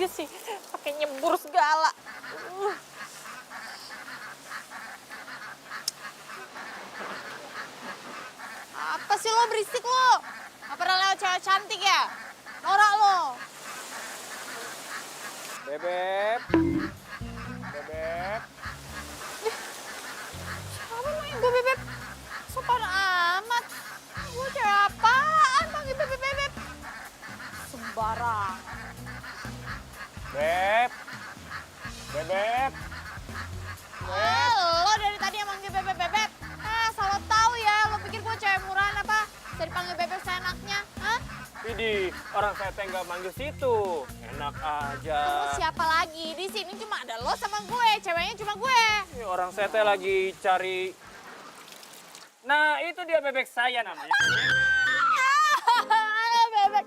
aja sih, pakai nyebur segala. Apa sih lo berisik lo? Gak pernah lewat cewek cantik ya? Norak lo. Bebep. Bebep. Siapa namanya gue Bebep? Sopan amat. Gue cewek apaan panggil Bebep? Sembarang. Beb. Bebep. Lo dari tadi yang manggil Bebep. Salah tahu ya. Lo pikir gue cewek murahan apa? Bisa dipanggil Bebep seenaknya? Hah? Widih, orang saya teh nggak manggil situ. Enak aja. Kamu siapa lagi? Di sini cuma ada lo sama gue. Ceweknya cuma gue. Ini orang saya teh lagi cari. Nah, itu dia bebek saya namanya. Bebek.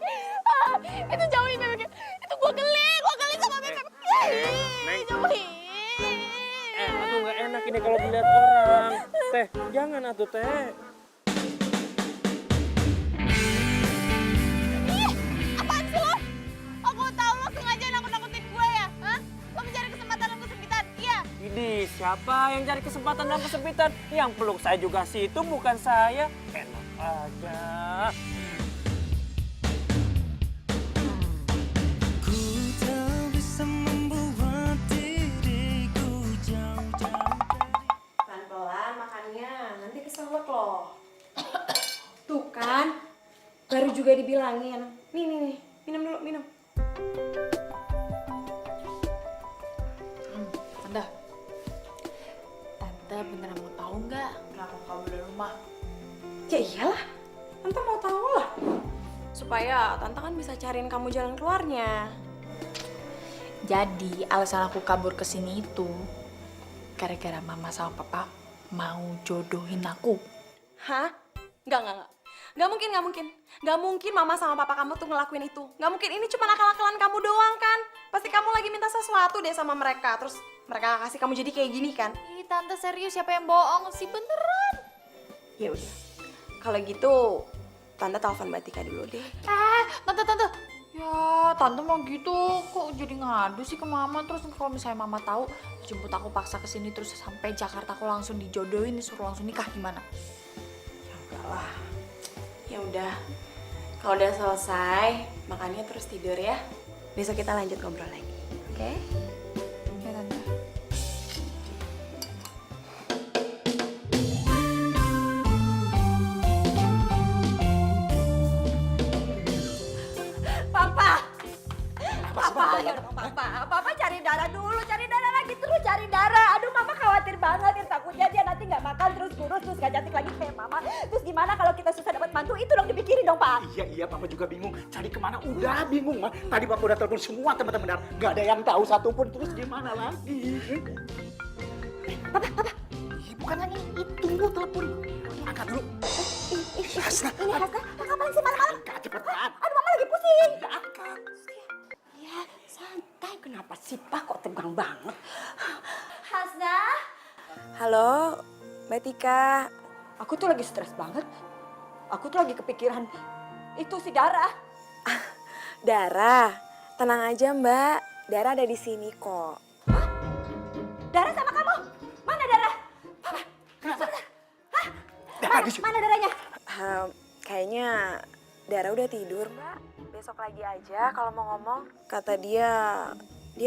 Itu jauhin Bebek. Itu gue geli sama Bebek. Neng. Jauhin. Atuh nggak enak ini kalau dilihat orang. Teh, jangan atuh teh. Apaan sih lo? Aku tahu lo sengaja nakut-nakutin gue ya? Hah? Lo mencari kesempatan dan kesempitan? Iya. Widih, siapa yang cari kesempatan dan kesempitan? Yang peluk saya juga situ bukan saya. Enak aja. Pelan-pelan makannya, nanti keselak loh. Tuh kan, baru juga dibilangin. Nih, minum dulu, minum. Tante beneran mau tahu nggak kenapa kamu dari rumah? Ya iyalah, Tante mau tahu lah. Supaya Tante kan bisa cariin kamu jalan keluarnya. Jadi alasan aku kabur ke sini itu gara-gara mama sama papa mau jodohin aku. Hah? Enggak. Nggak mungkin. Nggak mungkin mama sama papa kamu tuh ngelakuin itu. Nggak mungkin, ini cuma akal-akalan kamu doang kan? Pasti kamu lagi minta sesuatu deh sama mereka. Terus mereka kasih kamu jadi kayak gini kan? Ih tante serius, siapa yang bohong sih, beneran? Ya udah. Kalau gitu, Tante telepon Mbak Tika dulu deh. Tante. Ya, tante mau gitu kok jadi ngadu sih ke mama. Terus kalau misalnya mama tahu, jemput aku paksa ke sini terus sampai Jakarta aku langsung dijodohin, disuruh langsung nikah gimana? Ya enggak lah. Ya udah. Kalau udah selesai, makannya terus tidur ya. Besok kita lanjut ngobrol lagi. Oke? Ya tante. Papa cari darah dulu, cari darah lagi terus cari darah. Aduh mama khawatir banget ya, takutnya dia nanti nggak makan terus kurus terus gak cantik lagi kayak mama. Terus gimana kalau kita susah dapat mantu, itu dong dipikirin dong Pak. Iya, papa juga bingung. Cari kemana? Udah bingung, Ma. Tadi papa udah telepon semua teman-teman. Gak ada yang tahu satupun. Terus gimana lagi? Papa. Bukan yang ini. Tunggu telepon. Angkat dulu. Hasna. Ini Hasna, ngapain sih malam-malam? Angkat cepetan. Aduh mama lagi pusing. Ya, angkat. Ya santai, kenapa sih Pak kok tegang banget? Hasna. Halo, Mbak Tika. Aku tuh lagi stres banget. Aku tuh lagi kepikiran itu si Dara. Dara, tenang aja Mbak. Dara ada di sini kok. Dara sama kamu? Mana Dara? Papa, Kenapa? hah? Dara di sini. Mana Daranya? Kayaknya Dara udah tidur Mbak. Besok lagi aja kalau mau ngomong. Kata dia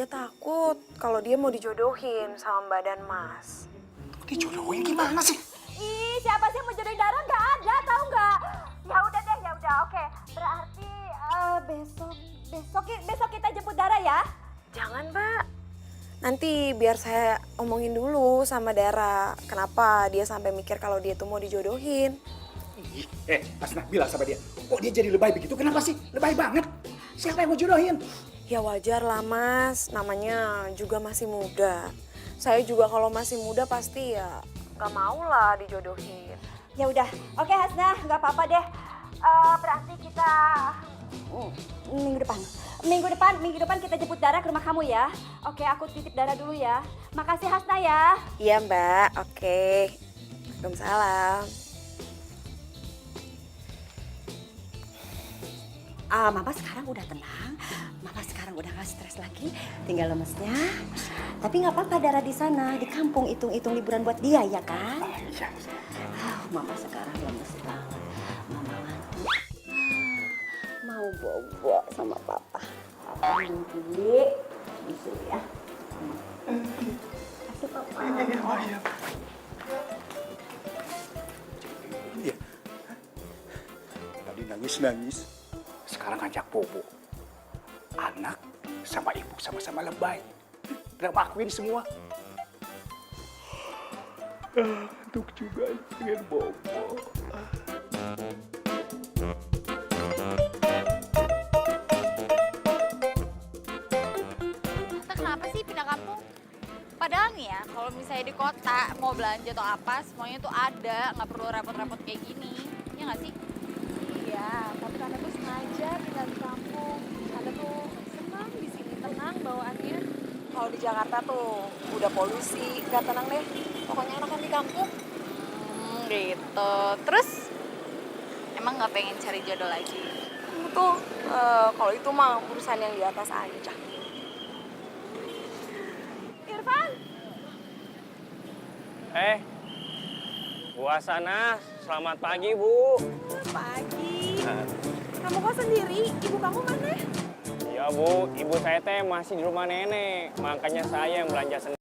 takut kalau dia mau dijodohin sama Mbak dan Mas. Dijodohin gimana sih? Ih, siapa sih yang mau jodohin Dara? Nggak ada, tahu nggak? Ya udah deh, ya udah, oke. Berarti besok kita jemput Dara ya? Jangan Mbak. Nanti biar saya omongin dulu sama Dara. Kenapa dia sampai mikir kalau dia tuh mau dijodohin. Hasna, bilang sama dia. Kok dia jadi lebay begitu? Kenapa sih? Lebay banget. Siapa yang mau jodohin? Ya wajar lah Mas, namanya juga masih muda. Saya juga kalau masih muda pasti ya gak mau lah dijodohin. Ya udah, oke Hasna, nggak apa-apa deh. Berarti kita minggu depan kita jemput Dara ke rumah kamu ya. Oke, aku titip Dara dulu ya. Makasih Hasna ya. Iya Mbak, oke. Waalaikumsalam. Mama sekarang udah tenang. Mama sekarang udah gak stres lagi, tinggal lemesnya. Tapi nggak apa-apa Dara di sana, di kampung hitung-hitung liburan buat dia ya kan? Iya. Mama sekarang lemes banget. Mama ngantuk. Mau bobo sama papa. Papa mimpi. Bisu ya. Kasih papa. Iya. Tadi nangis-nangis, sekarang ngajak bobo. Anak sama ibu sama-sama lebay. Udah makuin semua. Ngantuk juga pengen bobo. Tante kenapa sih pindah kampung? Padahal nih ya, kalau misalnya di kota mau belanja atau apa, semuanya tuh ada, nggak perlu repot-repot kayak gini. Ya nggak sih? Iya, tapi Tante tuh sengaja tinggal di kampung. Tante tuh senang di sini, tenang bawaannya. Kalau di Jakarta tuh udah polusi, gak tenang deh. Pokoknya enakan di kampung. Gitu. Terus, emang nggak pengen cari jodoh lagi? Kamu tuh, kalau itu mah urusan yang di atas aja. Irfan, Bu Asana, selamat pagi Bu. pagi. Kamu kok sendiri? Ibu kamu mana? Ya Bu, ibu saya teh masih di rumah nenek, makanya saya yang belanja sendiri.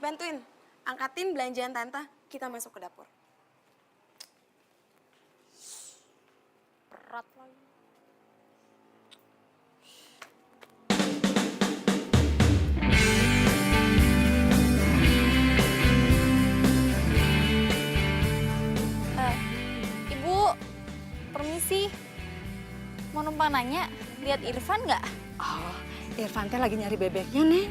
Bantuin, angkatin belanjaan Tante, kita masuk ke dapur. Berat lagi. Ibu, permisi. Mau numpang nanya, lihat Irfan nggak? Oh, Irfan teh lagi nyari bebeknya, Neng.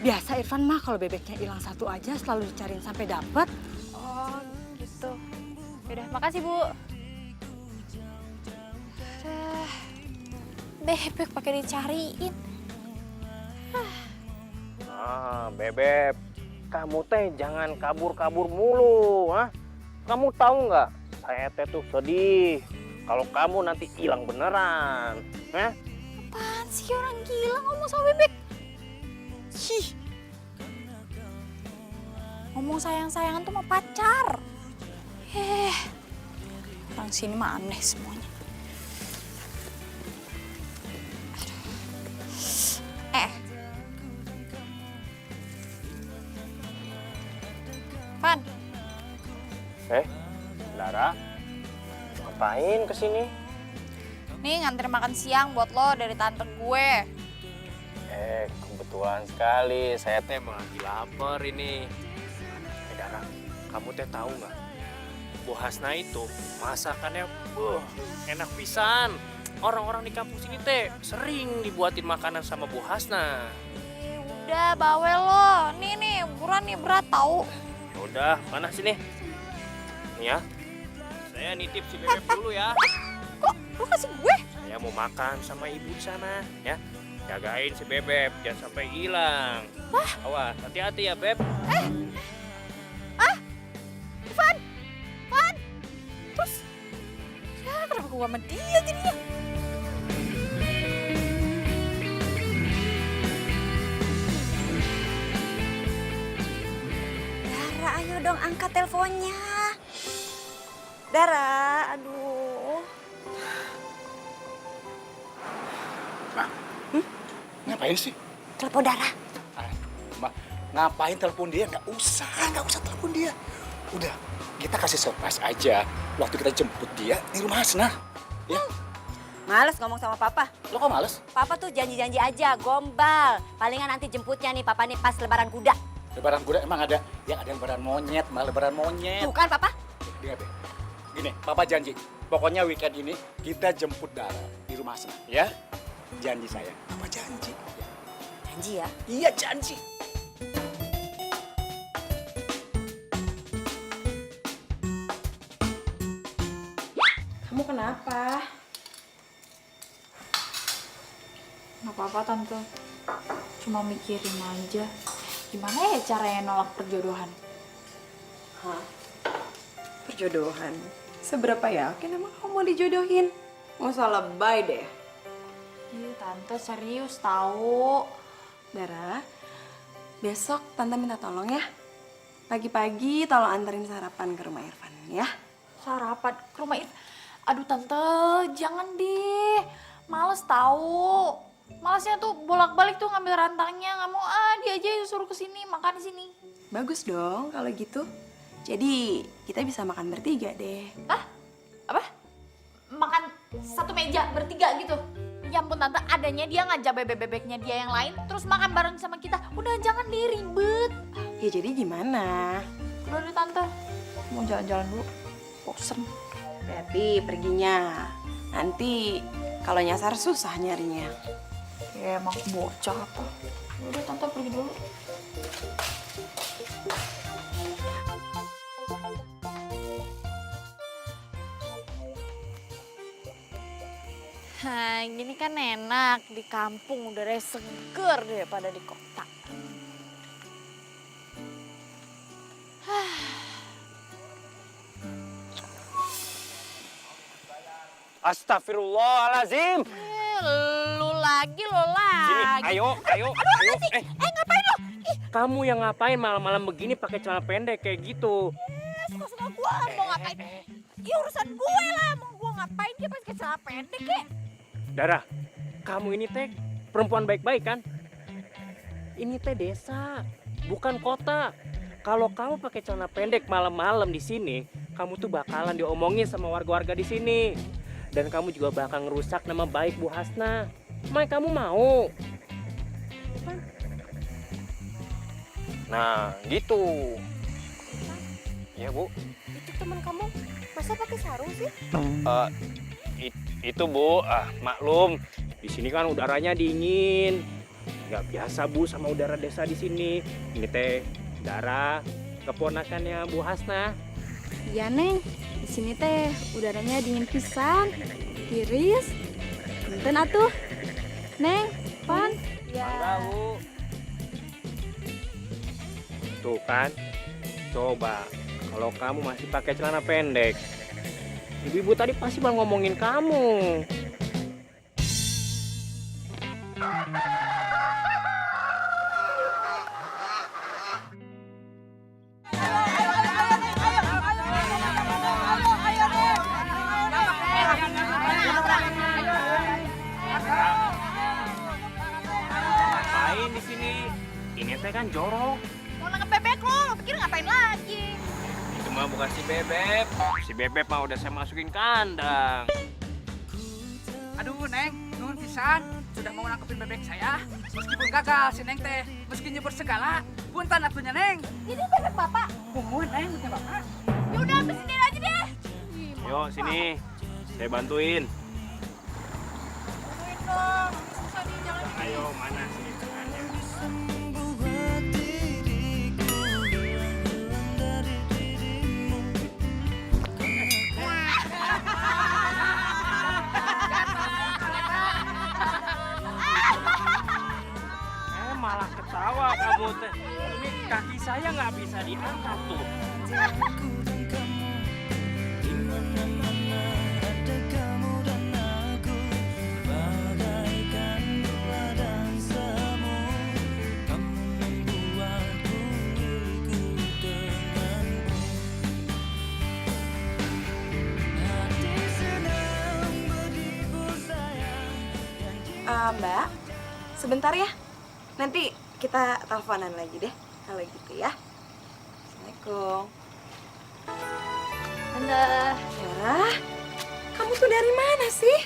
Biasa Irfan mah kalau bebeknya hilang satu aja selalu dicariin sampai dapet. Oh, gitu. Yaudah, makasih, Bu. Bebek pakai dicariin. Bebek, kamu teh jangan kabur-kabur mulu, ha? Kamu tahu nggak? Saya teh tuh sedih kalau kamu nanti hilang beneran, ha? Apaan sih orang gila ngomong sama bebek? Ih. Ngomong sayang-sayangan tuh sama pacar. Orang sini mah aneh semuanya. Van, Lara, ngapain kesini? nih nganter makan siang buat lo dari tante gue. Kebetulan sekali, saya teh emang lagi lapar ini. Dara, kamu teh tahu nggak? Bu Hasna itu masakannya enak pisan. Orang-orang di kampung sini teh sering dibuatin makanan sama Bu Hasna. Udah bawel lo, nih ukuran nih berat tau. Ya udah, mana sini? Nih ya, saya nitip si bebek dulu ya. Kok lo kasih gue? Saya mau makan sama ibu di sana, ya. Jagain si bebek, jangan sampai hilang. Awas, hati-hati ya, Beb. Van, terus ya kenapa gue sama dia jadinya? Dara, ayo dong angkat teleponnya. Dara, aduh. Ngapain sih? Telepon Dara. Ma, ngapain telepon dia? Nggak usah telepon dia. Udah, kita kasih surprise aja waktu kita jemput dia di rumah Hasna. Ya, Males ngomong sama papa. lo kok males? Papa tuh janji-janji aja, gombal. Palingan nanti jemputnya nih papa nih pas lebaran kuda. Lebaran kuda emang ada? Yang ada lebaran monyet, malah lebaran monyet. Tuh kan papa? Dengar deh. Gini, Papa janji. Pokoknya weekend ini kita jemput Dara di rumah Hasna, ya? Janji saya. Papa janji. Janji ya? Iya, janji. Kamu kenapa? Nggak apa-apa tante, cuma mikirin aja gimana ya caranya nolak perjodohan. Hah? Perjodohan? Seberapa yakin emang kamu mau dijodohin? Nggak usah lebay deh. Iya tante, serius tahu. Dara, besok tante minta tolong ya. Pagi-pagi tolong anterin sarapan ke rumah Irfan ya. Sarapan ke rumah aduh tante, jangan deh, males tahu. Malesnya tuh bolak-balik tuh ngambil rantangnya, nggak mau dia aja yang suruh kesini makan di sini. Bagus dong kalau gitu. Jadi kita bisa makan bertiga deh. Apa? Makan satu meja bertiga gitu? Ya ampun tante, adanya dia ngajak bebek-bebeknya dia yang lain, terus makan bareng sama kita. Udah jangan deh ribet. Ya jadi gimana? Udah deh tante, mau jalan-jalan dulu. Bosen. Berarti perginya. Nanti kalau nyasar susah nyarinya. Ya emang bocah apa. Udah tante pergi dulu. Nah, gini kan enak di kampung udaranya seger daripada di kota. Astagfirullahalazim. Lu lagi. Sini, ayo. Ngapain lo? Kamu yang ngapain malam-malam begini pakai celana pendek kayak gitu? Suka-suka gue mau ngapain? Ya urusan gue lah, mau gue ngapain dia pakai celana pendek ya? Dara, kamu ini teh perempuan baik-baik kan? Ini teh desa, bukan kota. Kalau kamu pakai celana pendek malam-malam di sini, kamu tuh bakalan diomongin sama warga-warga di sini. Dan kamu juga bakal ngerusak nama baik Bu Hasna. Emang kamu mau? Nah, gitu. Iya, Bu. Itu teman kamu masa pakai sarung sih? Itu Bu, maklum. Di sini kan udaranya dingin. Nggak biasa Bu sama udara desa di sini. Ini teh Dara, keponakannya Bu Hasna. Iya Neng, di sini teh udaranya dingin pisan, tiris. Punten atuh. Neng, Pan. Bangga Bu. Tuh kan, coba kalau kamu masih pakai celana pendek, ibu-ibu tadi pasti bakal ngomongin kamu. Ngapain di sini? Ini teh kan jorok. Mau nangkep bebek lo pikir ngapain lagi? Itu mah bukan si Bebek. Si Bebek mah udah saya masukin kandang. Aduh Neng, nuhun pisan sudah mau nangkepin bebek saya. Meskipun gagal si Neng teh, meski nyebur segala, punten atunya Neng. Ini bebek bapak. Punten Neng, punya bapak. Ya udah ambil sendiri aja deh. Ayo sini, saya bantuin. Bantuin dong, susah nih jalan. Ayo mana sini tangannya? Malah ketawa kamu teh. Ini kaki saya nggak bisa diangkat tuh. Mbak, sebentar ya. Nanti kita teleponan lagi deh kalau gitu ya. Assalamualaikum. Tante, Dara, kamu tuh dari mana sih?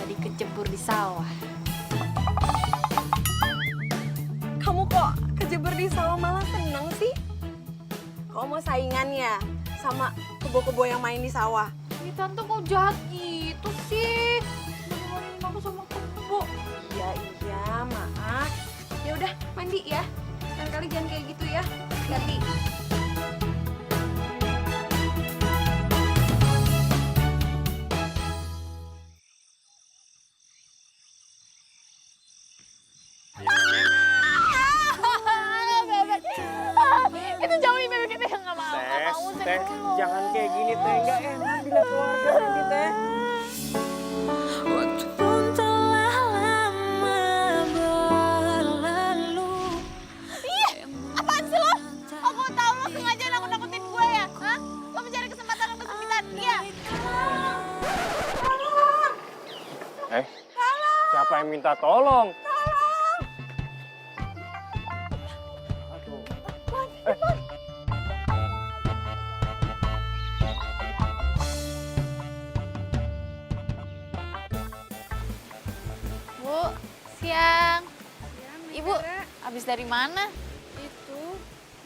tadi kecebur di sawah. Kamu kok kejebur di sawah malah seneng sih? Kau mau saingan ya sama kebo-kebo yang main di sawah? Ih, tante kok jahat gitu sih? Ngomongin aku sama kebo. Iya, maaf. Ya udah, mandi ya. Lain kali jangan kayak gitu ya. Ganti. Kita jauhin bebek kita yang nggak mau. Nggak mau, Teh, dulu. jangan kayak gini teh, nggak enak bila keluarga nanti teh. Apaan sih lo? Aku tahu lo sengaja nakut-nakutin gue ya? Hah? Lo mencari kesempatan untuk kesempitan? Iya. Siapa yang minta tolong? Aduh. Bu, siang. Ibu, habis dari mana? Itu,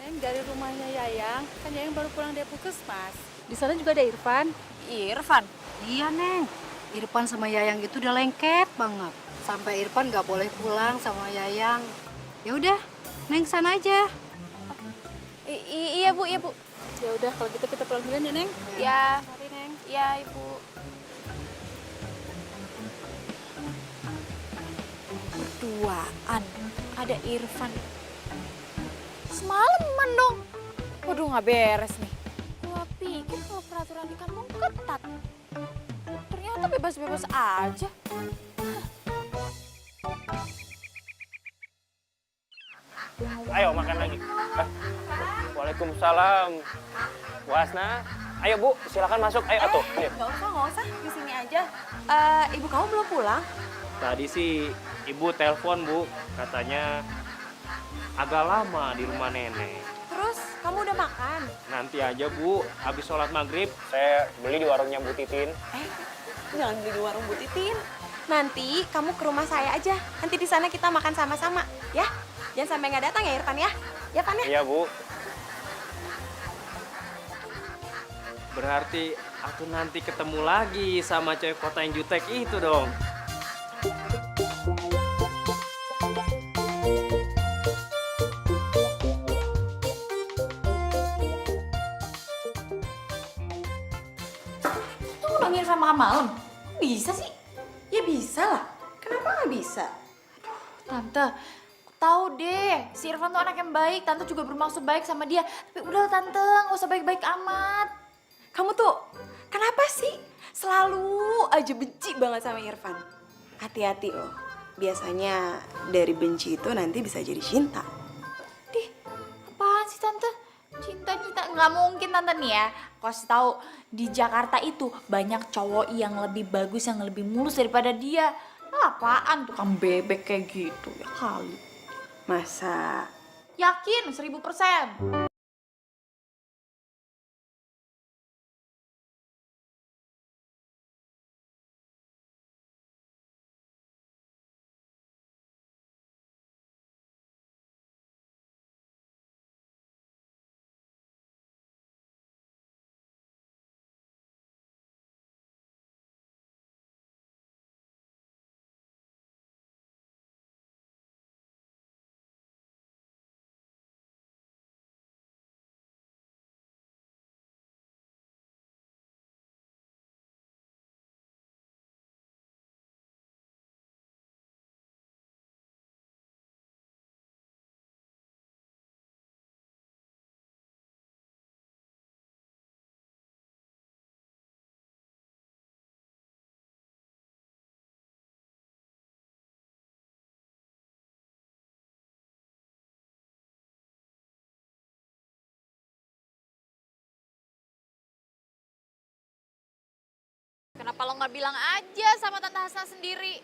Neng dari rumahnya Yayang. Kan Yayang baru pulang dari puskesmas. Di sana juga ada Irfan. Irfan. Iya, Neng. Irfan sama Yayang itu udah lengket banget. Sampai Irfan nggak boleh pulang sama Yayang. Ya udah, Neng sana aja. Iya Bu, iya Bu. Ya udah kalau gitu kita pulang dulu ya Neng. Ya, Mari Neng. ya Ibu. Berduaan, ada Irfan. Semalaman dong. Waduh, nggak beres nih. Gua pikir kalau peraturan di kampung ketat. Ternyata bebas-bebas aja. Ayo makan lagi. Waalaikumsalam. Bu Hasna, ayo Bu, silakan masuk. Ayo atuh. Ayo. Nggak usah. Di sini aja. Ibu kamu belum pulang? Tadi sih Ibu telepon Bu, katanya agak lama di rumah nenek. Terus kamu udah makan? Nanti aja Bu, habis sholat maghrib saya beli di warungnya Bu Titin. Jangan beli di warung Bu Titin. Nanti kamu ke rumah saya aja. Nanti di sana kita makan sama-sama, ya. Jangan sampai nggak datang ya Irfan ya. Ya Pan ya. Iya Bu. Berarti Atau nanti ketemu lagi sama cewek kota yang jutek itu dong. Tuh ngundangin Irfan makan malam. Bisa sih? Ya bisa lah. Kenapa nggak bisa? Tante, aku tahu deh, si Irfan tuh anak yang baik. Tante juga bermaksud baik sama dia. Tapi udah Tante, nggak usah baik-baik amat. Kamu tuh kenapa sih selalu aja benci banget sama Irfan? Hati-hati loh. Biasanya dari benci itu nanti bisa jadi cinta. Dih, apaan sih Tante? Cinta-cinta, nggak mungkin Tante nih ya. Aku kasih tahu, di Jakarta itu banyak cowok yang lebih bagus, yang lebih mulus daripada dia. Apaan tukang bebek kayak gitu ya kali. Masa? Yakin 1000%. Kenapa lo nggak bilang aja sama Tante Hasna sendiri?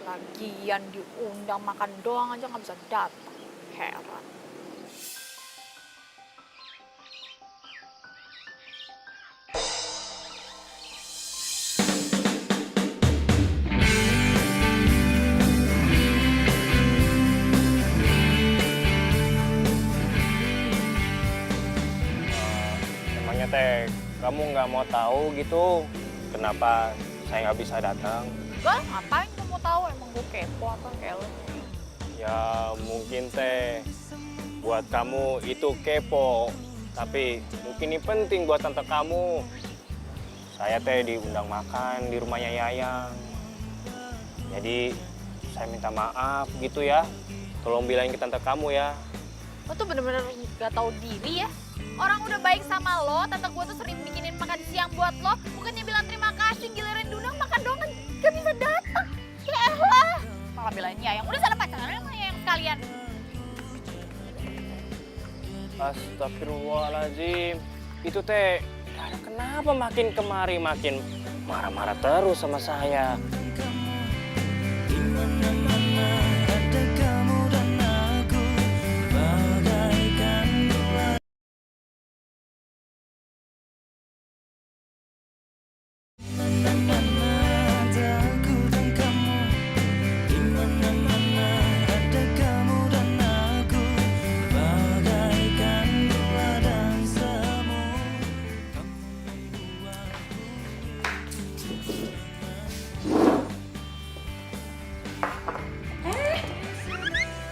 Lagian diundang makan doang aja nggak bisa datang. Heran. Emangnya teh, kamu nggak mau tahu gitu kenapa saya nggak bisa datang? Gak, ngapain gue mau tahu? Emang gue kepo apa kayak lo? Ya mungkin teh buat kamu itu kepo, tapi mungkin ini penting buat tante kamu. Saya teh diundang makan di rumahnya Yayang. Jadi saya minta maaf gitu ya. Tolong bilangin ke tante kamu ya. Lo tuh bener-bener gak tahu diri ya. Orang udah baik sama lo, tante gue tuh sering bikinin makan siang buat lo. Bukannya bilang terima kasih, giliran diundang makan doang kan gak bisa datang. Ya elah. Malah bilangin Yayang, udah sana pacaran sama Yayang sekalian. Astagfirullahaladzim. Itu teh kenapa makin kemari makin marah-marah terus sama saya.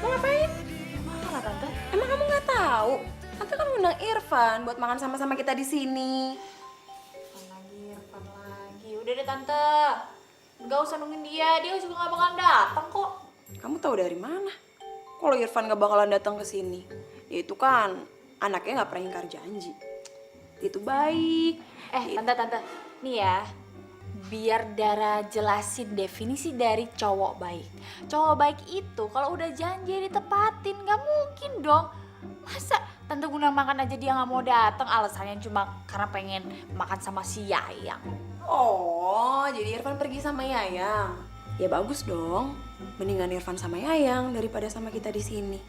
Mau ngapain? Mana Tante? Emang kamu nggak tahu? Tante kan undang Irfan buat makan sama-sama kita di sini. Irfan lagi. Udah deh Tante. Gak usah nungguin dia juga gak bakalan datang kok. Kamu tahu dari mana? Kalau Irfan nggak bakalan datang ke sini, dia itu kan anaknya nggak pernah ingkar janji. Dia itu baik. Tante, nih ya, biar Dara jelasin definisi dari cowok baik. Cowok baik itu kalau udah janji ditepatin, gak mungkin dong. Masa Tante guna makan aja dia gak mau datang, alasannya cuma karena pengen makan sama si Yayang. Oh, jadi Irfan pergi sama Yayang. Ya bagus dong. Mendingan Irfan sama Yayang daripada sama kita di sini.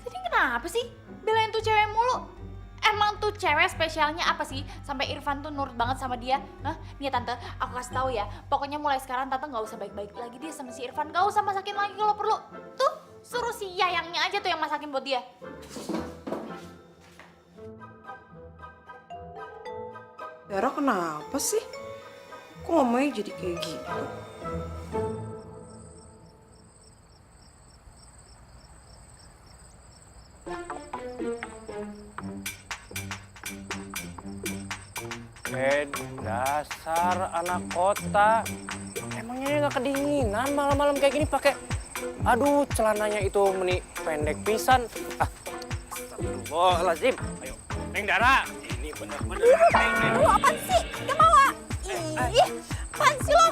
Tadi kenapa sih belain tuh cewek mulu? Emang tuh cewek spesialnya apa sih sampai Irfan tuh nurut banget sama dia? Hah? Nih ya Tante, aku kasih tahu ya. Pokoknya mulai sekarang Tante nggak usah baik-baik lagi dia sama si Irfan. Gak usah masakin lagi kalau perlu. Tuh suruh si Yayangnya aja tuh yang masakin buat dia. Dara kenapa sih? Kok ngomongnya jadi kayak gitu? Dasar anak kota. Emangnya dia nggak kedinginan malam-malam kayak gini pakai. Aduh, celananya itu pendek pisan. Astagfirullahaladzim. Ayo, Neng Dara. Ini bener-bener. Lu apaan sih? Gak mau ah. Ih, apaan sih lo?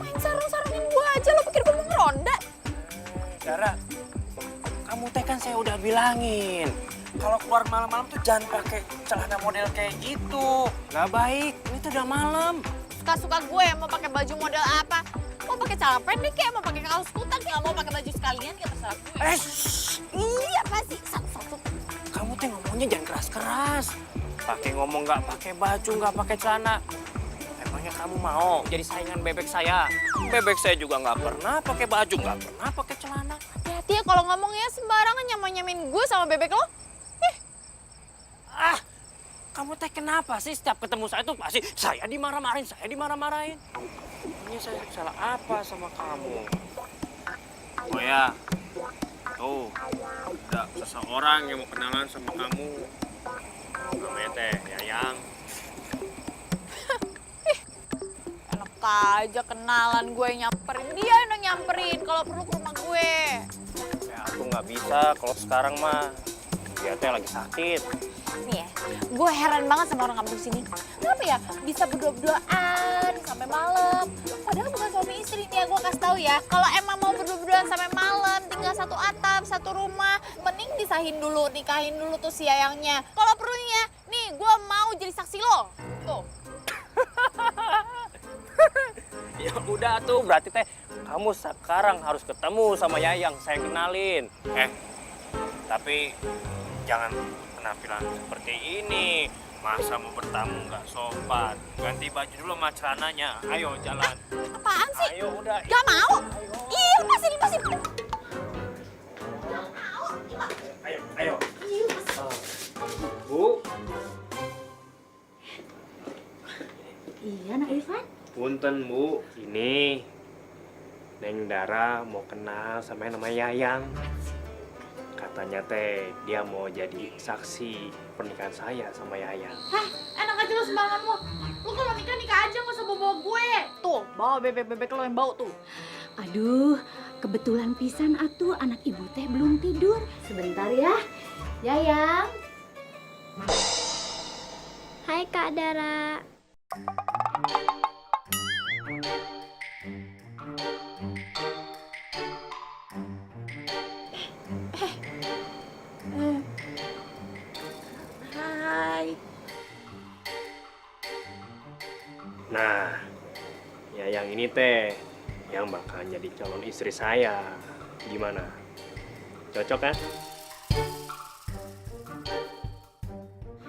Main sarung-sarungin gua aja, lo pikir gua mau ngeronda? Dara, kamu teh kan saya udah bilangin. Kalau keluar malam-malam tuh jangan pakai celana model kayak gitu. Nggak baik, ini tuh udah malam. Suka-suka gue mau pakai baju model apa? Mau pakai celana pendek ya, mau pakai kaos kutang ya, mau pakai baju sekalian ya terserah gue. Iya pasti satu-satu. Kamu tuh ngomongnya jangan keras-keras. Pakai ngomong nggak pakai baju, nggak pakai celana. Emangnya kamu mau jadi saingan bebek saya? Bebek saya juga nggak pernah pakai baju, nggak pernah pakai celana. Hati-hati ya kalau ngomongnya sembarangan nyamain gue sama bebek lo. Kamu teh kenapa sih setiap ketemu saya tuh pasti saya dimarah-marahin, Ini saya salah apa sama kamu? Oh ya, tuh ada seseorang yang mau kenalan sama kamu. Namanya teh Yayang. Enak aja kenalan gue nyamperin. Dia yang nyamperin kalau perlu ke rumah gue. Ya aku nggak bisa kalau sekarang mah. Dia teh lagi sakit. Nih ya, gue heran banget sama orang kampung sini. Kenapa ya bisa berdua-duaan sampai malam? Padahal bukan suami istri nih ya, gue kasih tahu ya. Kalau emang mau berdua-duaan sampai malam, tinggal satu atap, satu rumah, mending nikahin dulu tuh si Yayangnya. Kalau perlunya, nih gue mau jadi saksi lo. Tuh. Ya udah tuh, berarti teh kamu sekarang harus ketemu sama Yayang, saya kenalin. Tapi jangan penampilan seperti ini. Masa mau bertamu nggak sopan. Ganti baju dulu sama celananya. Ayo jalan. Apaan sih? Ayo udah. Gak mau? Ih, lepasin. Ayo. Bu. Iya, Nak Irfan. Punten Bu, ini Neng Dara mau kenal sama yang namanya Yayang. Katanya teh dia mau jadi saksi pernikahan saya sama Yayang. Hah, enak aja lo sembarangan lo. Lo kalau nikah aja nggak usah bawa gue. Tuh, bawa bebek-bebek lo yang bau tuh. Aduh, kebetulan pisan atuh anak ibu teh belum tidur. Sebentar ya. Yayang. Hai Kak Dara. Hai. Nah, Yayang ini teh yang bakal jadi calon istri saya. Gimana? Cocok kan?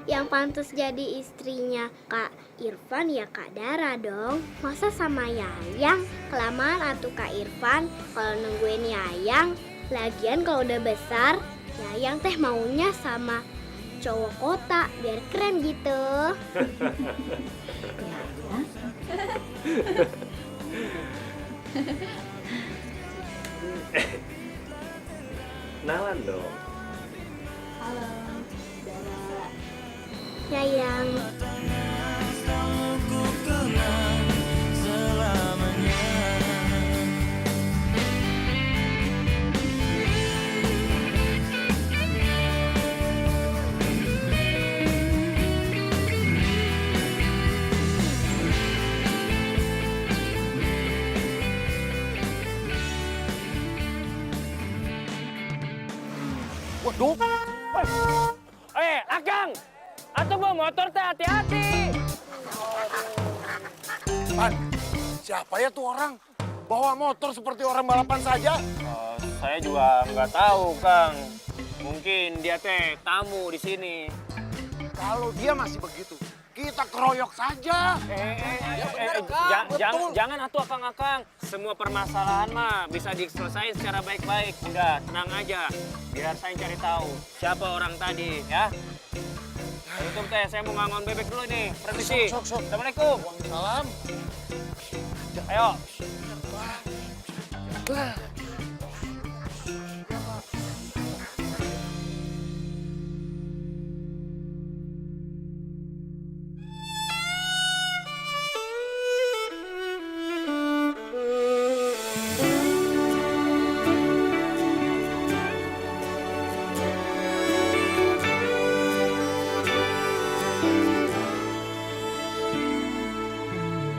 Yang pantas jadi istrinya Kak Irfan ya Kak Dara dong. Masa sama Yayang? Kelamaan atuh Kak Irfan kalau nungguin Yayang. Lagian kalau udah besar, Yayang teh maunya sama cowok kota biar keren gitu. Kenalan dong. Halo, Dara. Yayang. Waduh, Akang! Atuh bawa motor teh hati-hati. Pan, siapa ya tuh orang? Bawa motor seperti orang balapan saja. Saya juga nggak tahu, Kang. Mungkin dia teh tamu di sini. Kalau dia masih begitu, kita keroyok saja. Jangan atuh Akang. Semua permasalahan mah bisa diselesaikan secara baik-baik. Udah, tenang aja. Biar saya cari tahu siapa orang tadi, ya. Tutup teh, saya mau ngangon bebek dulu nih. Permisi. Assalamualaikum. Salam. Ayo.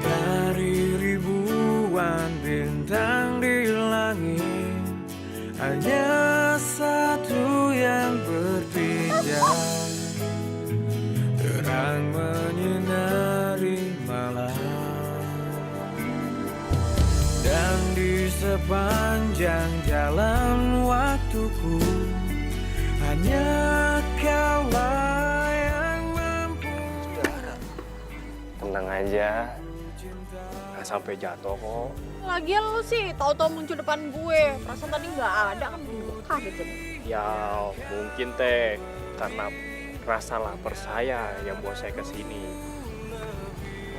Dari ribuan bintang di langit, hanya satu yang berpijak, terang menyinari malam. Dan di sepanjang jalan waktuku, hanya kaulah yang mampu. Tenang aja. Nggak sampai jatuh kok. Lagian lu sih tau-tau muncul depan gue. Perasaan tadi nggak ada kan gue kaget jadi. Ya mungkin teh karena rasa lapar saya yang bawa saya ke sini.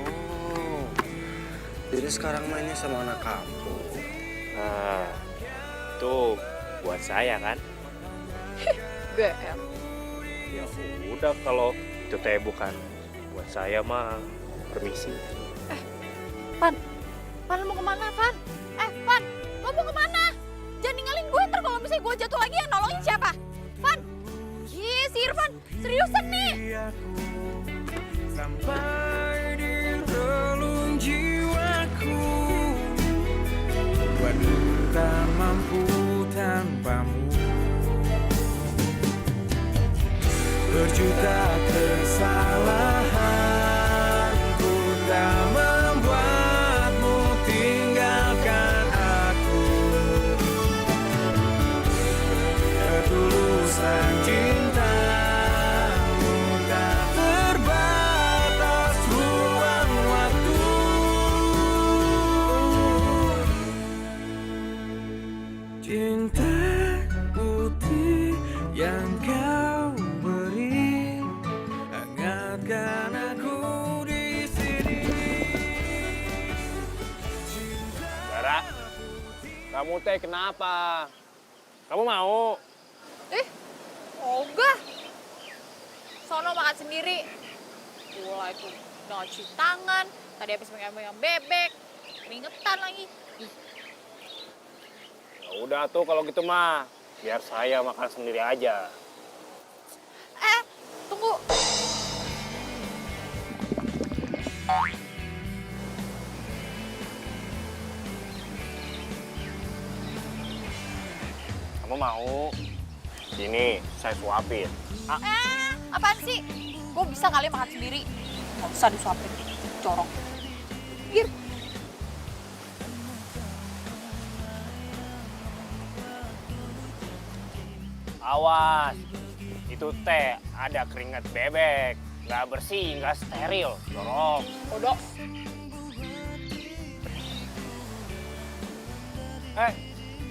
Oh, jadi sekarang mainnya sama anak kampung. Nah, itu buat saya kan. GR. Ya udah kalau itu teh bukan buat saya mah permisi. Pan lu mau kemana, Pan? Pan, lo mau kemana? Jangan ninggalin gue, ntar kalau misalnya gue jatuh lagi yang nolongin siapa? Pan, ih si Irfan, seriusan nih. Sampai di relung jiwaku, waduh tak mampu tanpamu. Berjuta kesalahan ku tak membuatmu tinggalkan aku. Ketulusan cintamu tak terbatas ruang waktu. Cinta putih yang kau beri, hangatkan aku di sini. Dara, kamu teh kenapa? Kamu mau? Ogah. Sono makan sendiri. Gula itu udah cuci tangan. Tadi habis megang-megang bebek. Keringetan lagi. Ya udah tuh kalau gitu mah, biar saya makan sendiri aja. Tunggu. Kamu mau? Sini, saya suapin. Apaan sih? Gue bisa kali makan sendiri. Gak usah disuapin. Corong. Gir. Awas, itu teh ada keringat bebek. Nggak bersih, nggak steril. Dorong. Bodoh.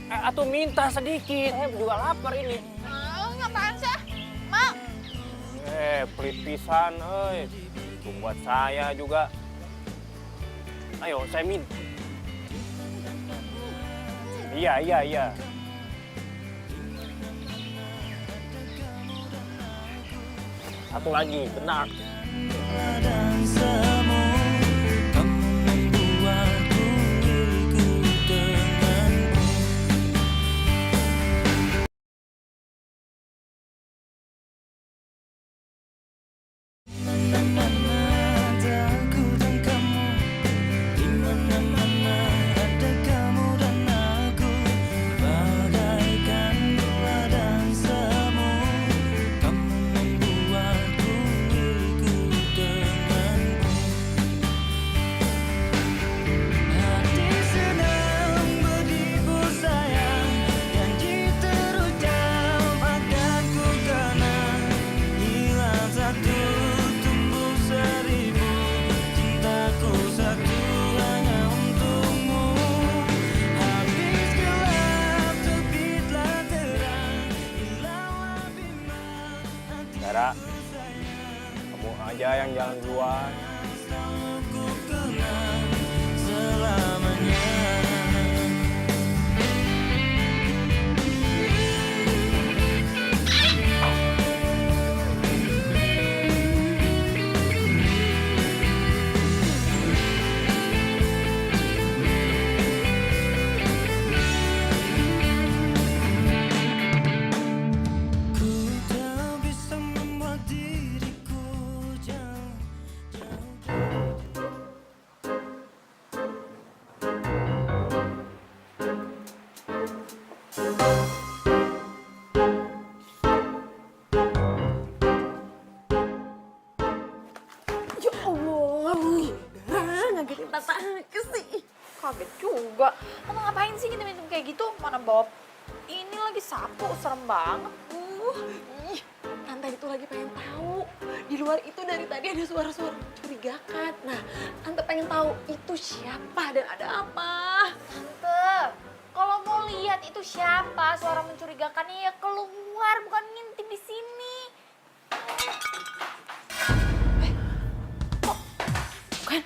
Atuh minta sedikit. Saya juga lapar ini. Ngapain sih? Mau? Pelit pisan, itu buat saya juga. Ayo, saya minta. Iya. Satu lagi, benar. Dan semua kamu membuatku milikku denganmu. Ada aku dan kamu, di mana-mana ada kamu dan aku, bagaikan gula dan semu. Kamu membuatku milikku denganmu. jalan duluan. Ya Allah, ngagetin Tata ke sih. Kaget juga. Tante ngapain sih ngintim-ngintim kayak gitu? Mana bawa ini lagi sapu, serem banget. Ih, Tante itu lagi pengen tahu. Di luar itu dari tadi ada suara-suara mencurigakan. Nah, Tante pengen tahu itu siapa dan ada apa. Tante, kalau mau lihat itu siapa suara mencurigakannya ya keluar, bukan ngintip di sini. Bukan?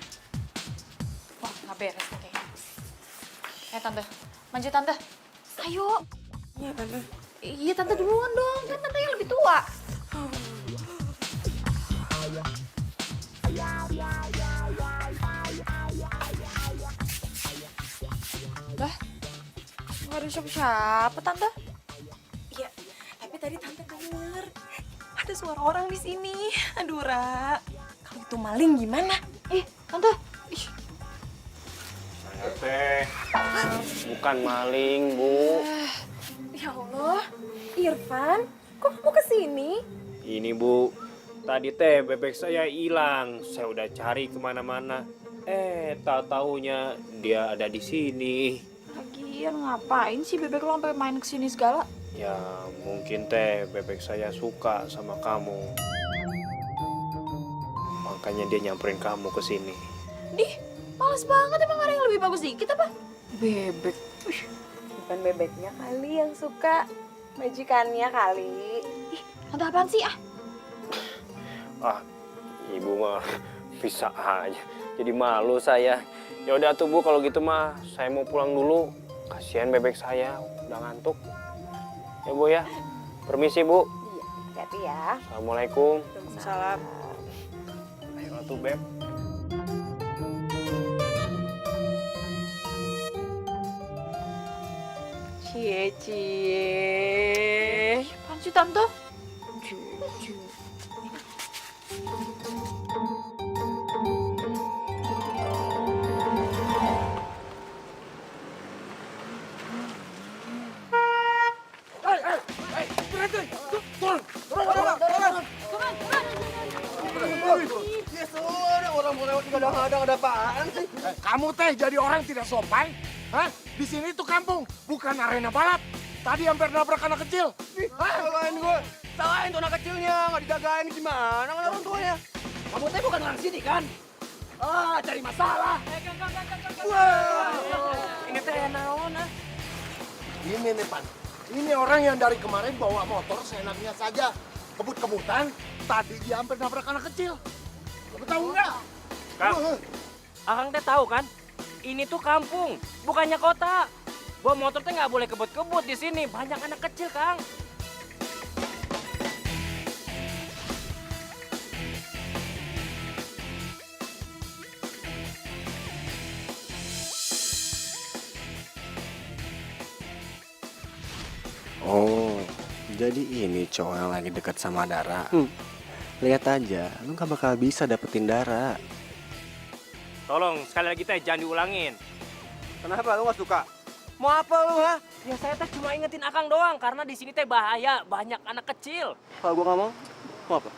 Wah, nggak beres nih kayaknya. Tante, maju Tante. Ayo. Iya, Tante. Iya, Tante duluan dong. Kan Tante yang lebih tua. Lah, nggak ada siapa-siapa, Tante. Iya, tapi tadi Tante denger ada suara orang di sini. Aduh, Ra. Kalau itu maling gimana? Tante. Ih, Saya teh bukan maling, Bu. Ya Allah, Irfan, kok kamu kesini? Ini, Bu. Tadi teh bebek saya hilang. Saya udah cari kemana-mana. Tak taunya dia ada di sini. lagian ngapain sih bebek lo sampai main kesini segala? Ya, mungkin teh bebek saya suka sama kamu. Makanya dia nyamperin kamu ke sini. Dih, males banget, emang ada yang lebih bagus dikit apa? Bebek. Bukan bebeknya kali yang suka, majikannya kali. Ih, Tante apaan sih ah? Ibu mah bisa aja. Jadi malu saya. Ya udah tuh Bu, kalau gitu mah saya mau pulang dulu. Kasihan bebek saya udah ngantuk. Ya Bu ya. Permisi Bu. Iya, hati-hati ya. Assalamualaikum. Salam. Ayo tuh Beb. Cie. Apaan sih Tante? Kamu teh jadi orang tidak sopan? Hah? Di sini tuh kampung, bukan arena balap. Tadi hampir nabrak anak kecil. Salahin gue. Salahin tuh anak kecilnya, nggak dijagain gimana kan orang tuanya. Kamu teh bukan orang sini kan? Cari masalah. Ini teh naon ah? Ini nih Pan, ini orang yang dari kemarin bawa motor seenaknya saja. Kebut-kebutan, tadi dia hampir nabrak anak kecil. Kamu tahu nggak? Kang, Akang teh tahu kan? Ini tuh kampung, bukannya kota. Bawa motor teh nggak boleh kebut-kebut di sini. Banyak anak kecil, Kang. Oh, jadi ini cowok yang lagi dekat sama Dara. Lihat aja, lu gak bakal bisa dapetin Dara. Tolong sekali lagi teh jangan diulangin. Kenapa lu gak suka? Mau apa lu, ha? Ya saya teh cuma ingetin Akang doang karena di sini teh bahaya, banyak anak kecil. Kalau gua gak mau apa?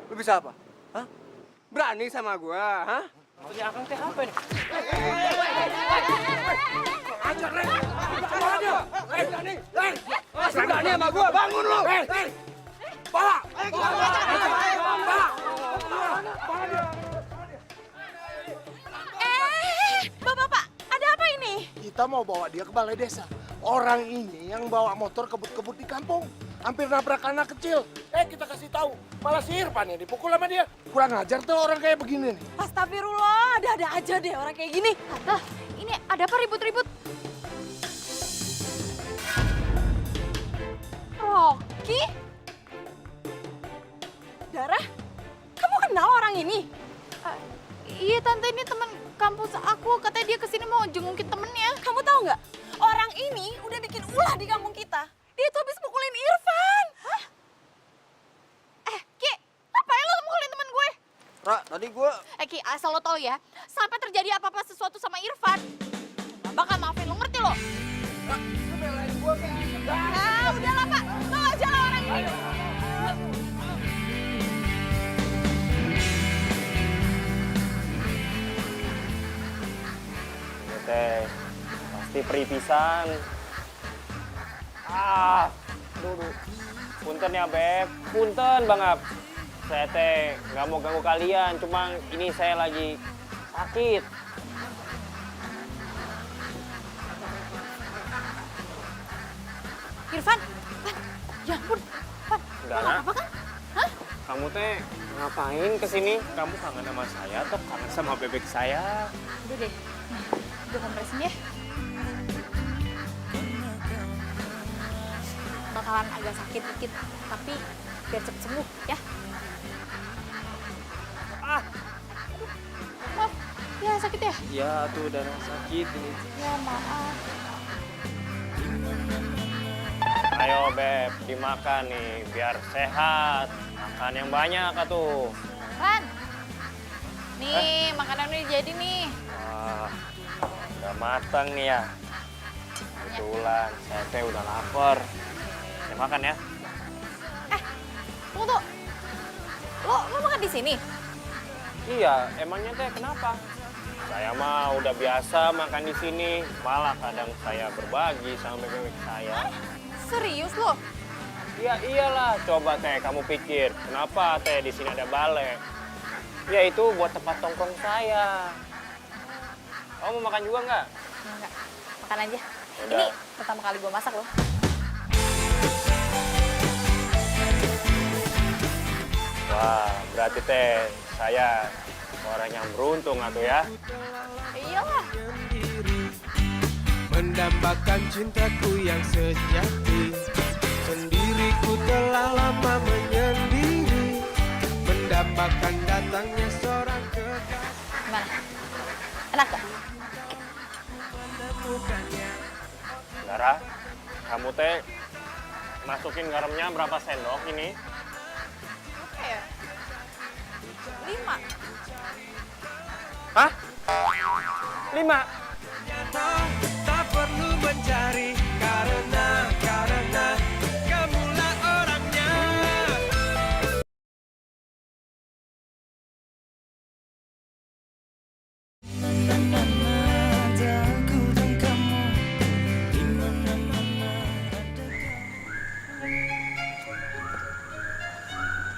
Lu bisa apa? Hah? Berani sama gua, ha? Maksudnya Akang teh apa nih? Ajar, Ren. Sama dia. Berani sama gua, bangun lu! Pala. Bapak, ada apa ini? Kita mau bawa dia ke balai desa. Orang ini yang bawa motor kebut-kebut di kampung. hampir nabrak anak kecil. Kita kasih tahu, malah si Irfan yang dipukul sama dia. Kurang ajar tuh orang kayak begini nih. Astagfirullah, ada-ada aja deh orang kayak gini. Tante, ini ada apa ribut-ribut? Rocky? Dara, kamu kenal orang ini? Iya tante, ini teman kampus aku. Katanya dia kesini mau jengukin temennya. Kamu tahu nggak? Orang ini udah bikin ulah di kampung kita. Dia tuh habis mukulin Irfan. Hah? Ki, ngapain lo mukulin temen gue? Ra, tadi gue... Ki, asal lo tau ya, sampai terjadi apa-apa sesuatu sama Irfan, gak bakal maafin lo, ngerti lo? Lu belain gue kayak gitu. Udahlah Pak, tahu aja lah orang ini. Teh, pasti peripisan. Aduh. Punten ya Beb, punten banget. Saya teh nggak mau ganggu kalian, cuma ini saya lagi sakit. Irfan, ya ampun, Van, Enggak, lo apa kan? Hah? Kamu teh ngapain kesini? Kamu kangen sama saya atau kangen sama bebek saya? Udah deh, nih, gue kompresin ya. Bakalan agak sakit dikit, tapi biar cepet sembuh ya. Maaf, ya sakit ya? Ya tuh darah sakit ini. Ya maaf. Ayo Beb, dimakan nih biar sehat. Makan yang banyak atuh. Van, nih makanan udah jadi nih. Wah, udah matang nih ya. Kebetulan saya teh udah lapar. Saya makan ya. Tunggu tuh, lo makan di sini? Iya, emangnya teh kenapa? Saya mah udah biasa makan di sini. Malah kadang saya berbagi sama bebek saya. Serius lo? Ya iyalah, coba teh kamu pikir, kenapa teh di sini ada balai? Ya itu buat tempat tongkrong saya. Kamu mau makan juga nggak? Enggak, makan aja. Udah. Ini pertama kali gue masak loh. Wah, berarti teh saya orang yang beruntung atuh ya. Iyalah. Mendambakan cintaku yang sejati, sendiriku telah lama menyendiri, mendambakan datangnya seorang kekasih. Gimana? Enak gak? Dara, kamu teh masukin garamnya berapa sendok ini? Oke ya. 5. Hah? 5? Tak perlu mencari karena kamulah orangnya.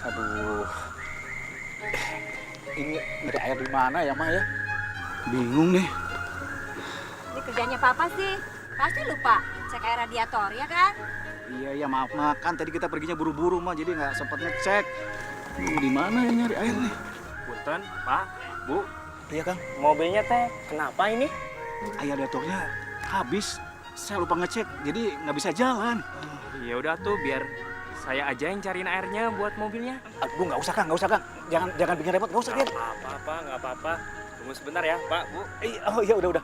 Aduh. Ini dari air di mana ya, Ma ya? Bingung nih. Ini kerjanya Papa sih. Pasti lupa cek air radiator, ya kan? Iya, maaf, Ma. Kan tadi kita perginya buru-buru, Ma. Jadi nggak sempat ngecek. Di mana ya nyari air nih? Punten, Pak, Bu. Iya, Kang. Mobilnya teh kenapa ini? Air radiatornya habis. Saya lupa ngecek, jadi nggak bisa jalan. Ya udah tuh, biar saya aja yang cariin airnya buat mobilnya. Bu, nggak usah, Kang. Jangan bikin repot. Nggak usah, Kang. Nggak apa-apa. Tunggu sebentar ya, Pak, Bu. Oh iya, udah.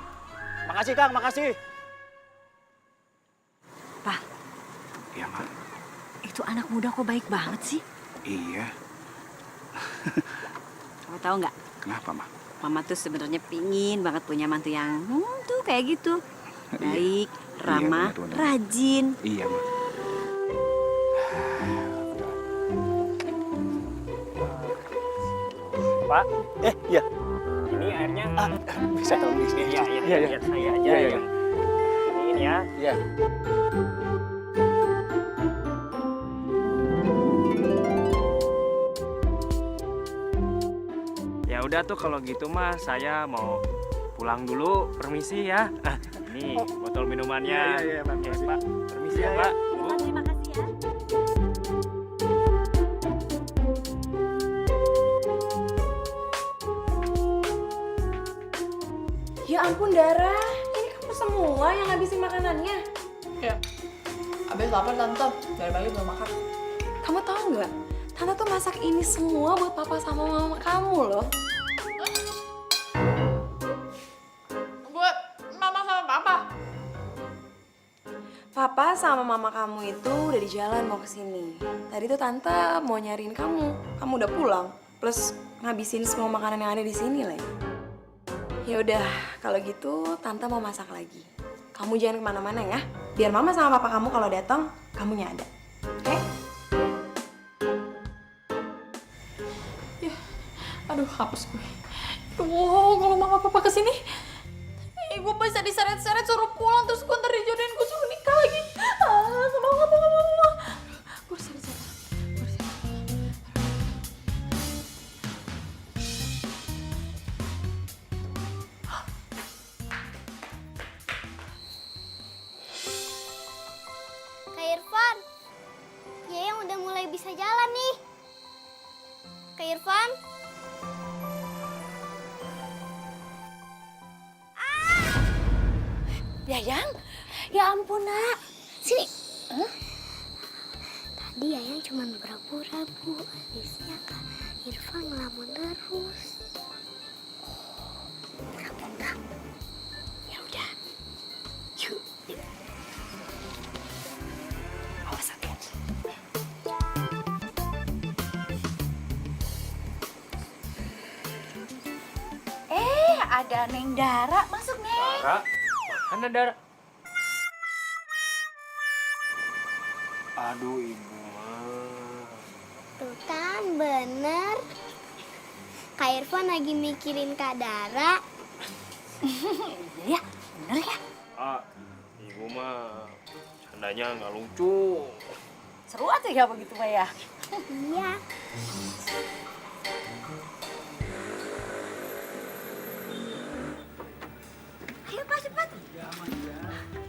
Makasih, Kang. Makasih. Pak. Iya, Ma. Itu anak muda kok baik banget sih? Iya. Kamu tahu nggak? Kenapa, Ma? Mama tuh sebenarnya pingin banget punya mantu yang tuh kayak gitu. Baik, ramah, benar. rajin. Iya, Ma. Pak, Iya. ini airnya. Bisa tolong diisi. Iya. Biar saya aja yang ini ya. Iya. Ya udah tuh kalau gitu mah saya mau pulang dulu. Permisi ya. Ini botol minumannya. Iya, Pak. Oke, Pak. Permisi ya, Pak. Bu. Terima kasih ya. ampun Dara, ini kamu semua yang ngabisin makanannya. Ya, abis lapar tante, dari pagi belum makan. Kamu tahu nggak? Tante tuh masak ini semua buat papa sama mama kamu loh. Buat mama sama papa. Papa sama mama kamu itu udah di jalan mau kesini. Tadi tuh tante mau nyariin kamu. Kamu udah pulang. Plus ngabisin semua makanan yang ada di sini lagi. Ya udah, kalau gitu tante mau masak lagi. Kamu jangan kemana-mana ya. Biar mama sama papa kamu kalau datang, kamunya ada. Oke? Ya, aduh hapus gue. Duh, kalau mama papa kesini, gue bisa diseret-seret suruh pulang terus gue ntar dijodohin gue suruh nikah lagi. Ah, gak mau. Gue diseret-seret. Kak Irfan, Yayang udah mulai bisa jalan nih. Kak Irfan? Yayang, ya ampun nak. Sini. Tadi Yayang cuma pura-pura, Bu. Habisnya Kak Irfan ngelamun terus. Pura-pura. Ya udah. Yuk. Awas hati-hati. Ada Neng Dara. Masuk, Neng. Dara, mana Dara? Aduh ibu mah. Tuh kan, bener. Kak Irfan lagi mikirin Kak Dara. Iya, bener ya. Ah, ibu mah candanya nggak lucu. Seru aja ya begitu, Mbak ya. Iya. Ayo, Pak, cepat.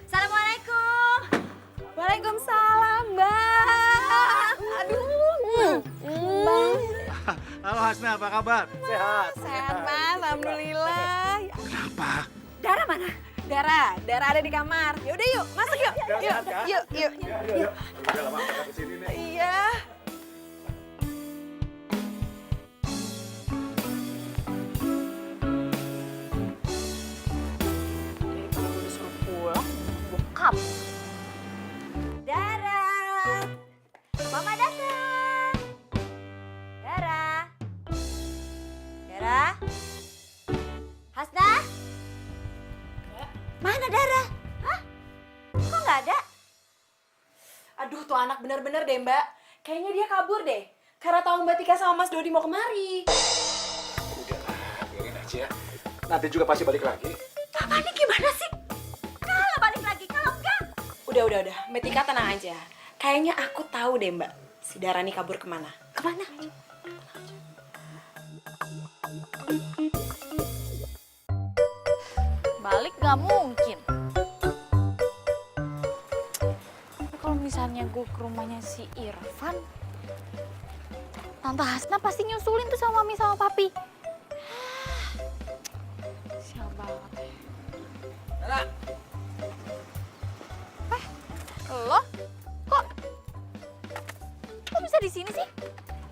Assalamualaikum. Waalaikumsalam, Mbak. Aduh. Halo Hasna, apa kabar? Sehat. Sehat, Mas. Alhamdulillah. Kenapa? Dara mana? Dara ada di kamar. Yaudah yuk, masuk yuk. Yuk. Udah lama kita kesini nih. Iya. Jadi kalau gue disuruh pulang, bokap. Dara. Mama datang. Dara. Dara. Hasna? Mana Dara? Hah? Kok nggak ada? Aduh, tuh anak bener-bener deh, Mbak. Kayaknya dia kabur deh. Karena tahu Mbak Tika sama Mas Dodi mau kemari. Udahlah, biarin aja. Nanti juga pasti balik lagi. Papa ini gimana sih? Kalau balik lagi, kalau enggak? Udah. Mbak Tika tenang aja. Kayaknya aku tahu deh, Mbak. Si Dara nih kabur kemana. Kemana? Balik gak mungkin. Tapi kalau misalnya gue ke rumahnya si Irfan, Tante Hasna pasti nyusulin tuh sama Mami sama Papi. Sial banget. Dara, Lo? Kok bisa di sini sih?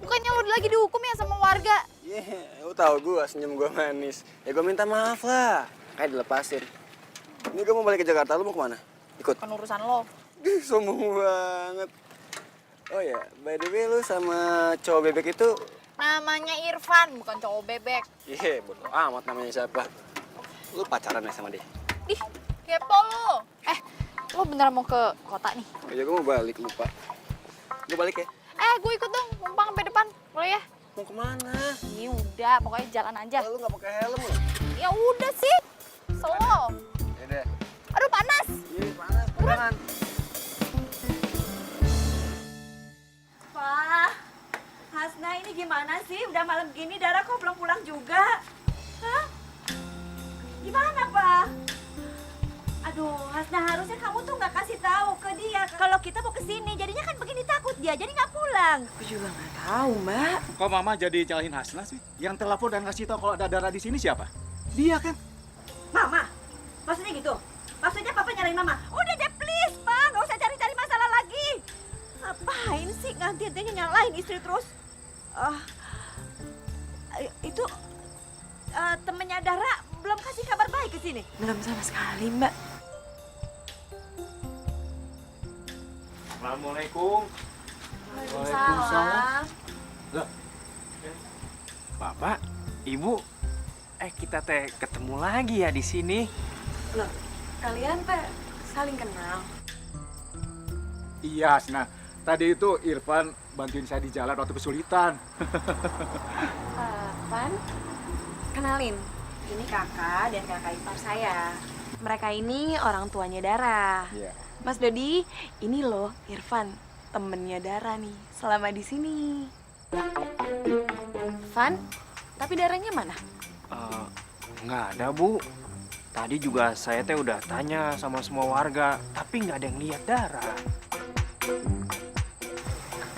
Bukannya lo lagi dihukum ya sama warga? Lu tahu gua senyum gua manis. Ya gua minta maaf lah. Kayak dilepasin. Ini gua mau balik ke Jakarta, lu mau kemana? Ikut. Kan urusan lo. Sombong banget. Oh ya, by the way lu sama cowok bebek itu. Namanya Irfan, bukan cowok bebek. Iya, bodo amat namanya siapa. Lu pacaran ya sama dia? Ih, kepo lo. Lo beneran mau ke kota nih? Oh ya, gua mau balik, lupa. Gua balik ya? Gue ikut dong, numpang sampai depan. Boleh ya? Mau kemana? Iya udah, pokoknya jalan aja. Lu nggak pakai helm lu? Ya udah sih. Slow. Ya deh. Aduh panas. Iya, panas. Buruan. Pak, Hasna ini gimana sih? Udah malam gini Dara kok belum pulang juga? Hah? Gimana, Pak? Aduh, Hasna harusnya kamu tuh nggak kasih tahu ke dia kalau kita mau kesini. Jadinya kan begini takut dia, jadi nggak pulang. Aku juga nggak tahu, Mbak. Kok Mama jadi nyalahin Hasna sih? Yang telepon dan ngasih tahu kalau ada Dara di sini siapa? Dia kan? Mama, ganti ente nyalain istri terus. Itu temennya Dara belum kasih kabar baik ke sini. Belum sama sekali, Mbak. Assalamualaikum. Waalaikumsalam. Bapak, Ibu, kita teh ketemu lagi ya di sini. Loh, kalian teh saling kenal? Iya, Hasna. Tadi itu Irfan bantuin saya di jalan waktu kesulitan. Van, kenalin. Ini kakak dan kakak ipar saya. Mereka ini orang tuanya Dara. Iya. Mas Dodi, ini loh Irfan, temennya Dara nih, selama di sini. Van, tapi Daranya mana? Nggak ada, Bu. Tadi juga saya teh udah tanya sama semua warga, tapi nggak ada yang lihat Dara.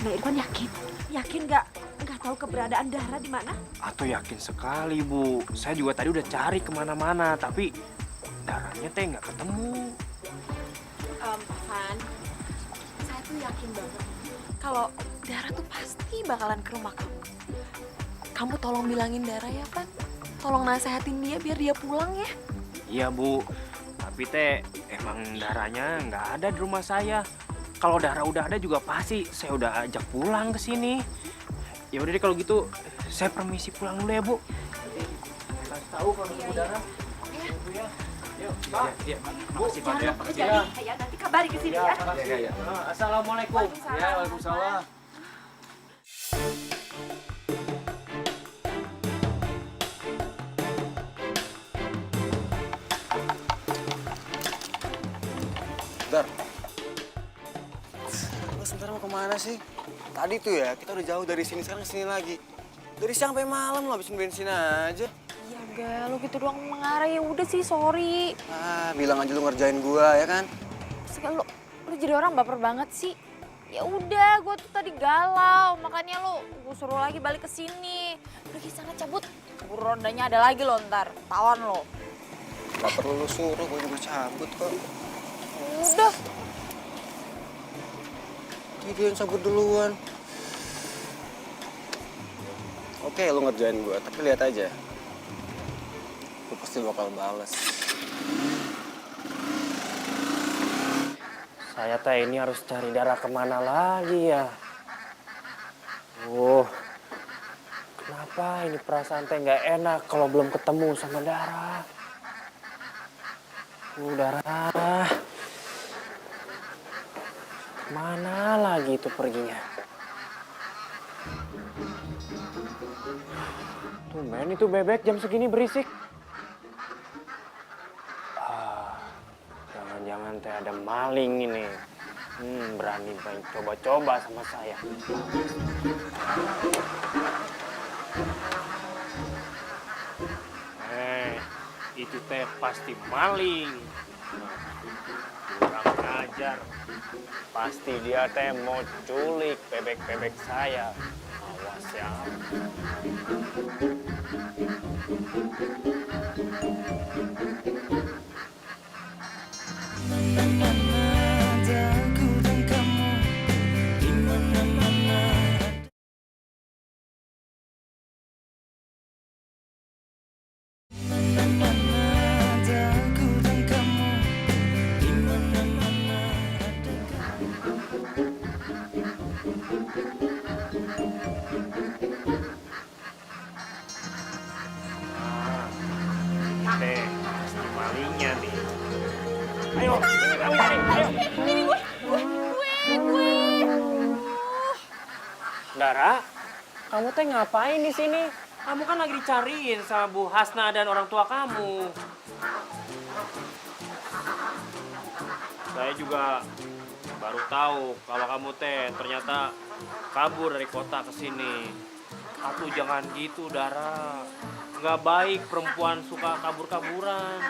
Mbak Irfan yakin nggak tahu keberadaan Dara di mana? Atau yakin sekali, Bu. Saya juga tadi udah cari kemana-mana, tapi Daranya teh nggak ketemu. Van, saya tuh yakin banget kalau Dara tuh pasti bakalan ke rumah kamu. Kamu tolong bilangin Dara ya, Van. Tolong nasehatin dia biar dia pulang ya. Iya, Bu. Tapi teh emang Daranya nggak ada di rumah saya. Kalau Dara udah ada juga pasti saya udah ajak pulang ke sini. Ya udah deh kalau gitu, saya permisi pulang dulu ya, Bu. Kasih tahu kalau ketemu Dara. Iya. Yuk, Pak. Iya, makasih Pak ya. Makasih ya. Ya nanti kabari ke sini ya. Iya. Assalamualaikum. Ya, waalaikumsalam. Dar, lu sebentar mau kemana sih? Tadi tuh ya, kita udah jauh dari sini, sekarang kesini lagi. Dari siang sampai malam lo habisin bensin aja. Ya gak, lu gitu doang mengarah, ya udah sih, sorry. Bilang aja lu ngerjain gua, ya kan? Terus lu jadi orang baper banget sih. Ya udah, gue tuh tadi galau, makanya gue suruh lagi balik ke sini. Pergi sana cabut, keburu rondanya ada lagi lo ntar, tawan lo. Gak perlu lu suruh, gue juga cabut kok. Udah. Dia yang cabut duluan. Oke, lu ngerjain gua, tapi lihat aja. Lu pasti bakal bales. Saya teh ini harus cari Dara kemana lagi ya? Kenapa ini perasaan teh nggak enak kalau belum ketemu sama Dara? Dara, mana lagi itu perginya? Tumben itu bebek jam segini berisik. Jangan-jangan teh ada maling ini. Berani coba-coba sama saya. Itu teh pasti maling. Kurang ajar. Pasti dia teh mau culik bebek-bebek saya. Awas ya. Pasti malingnya nih. Ayo. Dara, kamu teh ngapain di sini? Kamu kan lagi dicariin sama Bu Hasna dan orang tua kamu. Saya juga baru tahu kalau kamu teh ternyata kabur dari kota ke sini. Atuh jangan gitu, Dara. Nggak baik perempuan suka kabur-kaburan.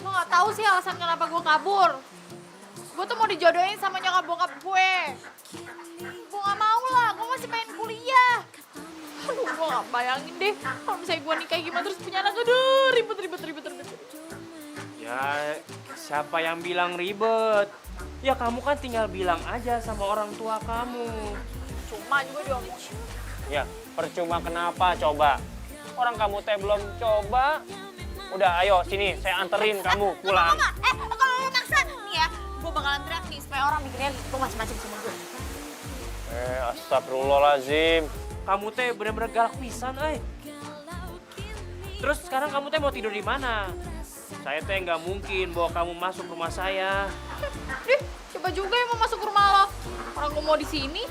Gue nggak tahu sih alasan kenapa gue kabur. Gue tuh mau dijodohin sama nyokap bokap gue. Gue nggak mau lah, gue masih pengen kuliah. Aduh, gue nggak bayangin deh kalau misalnya gue nikah gimana terus punya anak. Aduh, ribet. Ya, siapa yang bilang ribet? Ya kamu kan tinggal bilang aja sama orang tua kamu. Cuma juga diomongin. Ya, percuma kenapa coba? Orang kamu teh belum coba. Udah, ayo sini, saya anterin kamu pulang. Kalau lu maksa nih ya, gue bakalan teriak nih supaya orang mikirnya lu macem-macem sama gue. Astagfirullahaladzim. Kamu teh bener-bener galak pisan, Terus sekarang kamu teh mau tidur di mana? Saya teh nggak mungkin bawa kamu masuk rumah saya. Coba juga yang mau masuk ke rumah lo. Orang gue mau di sini.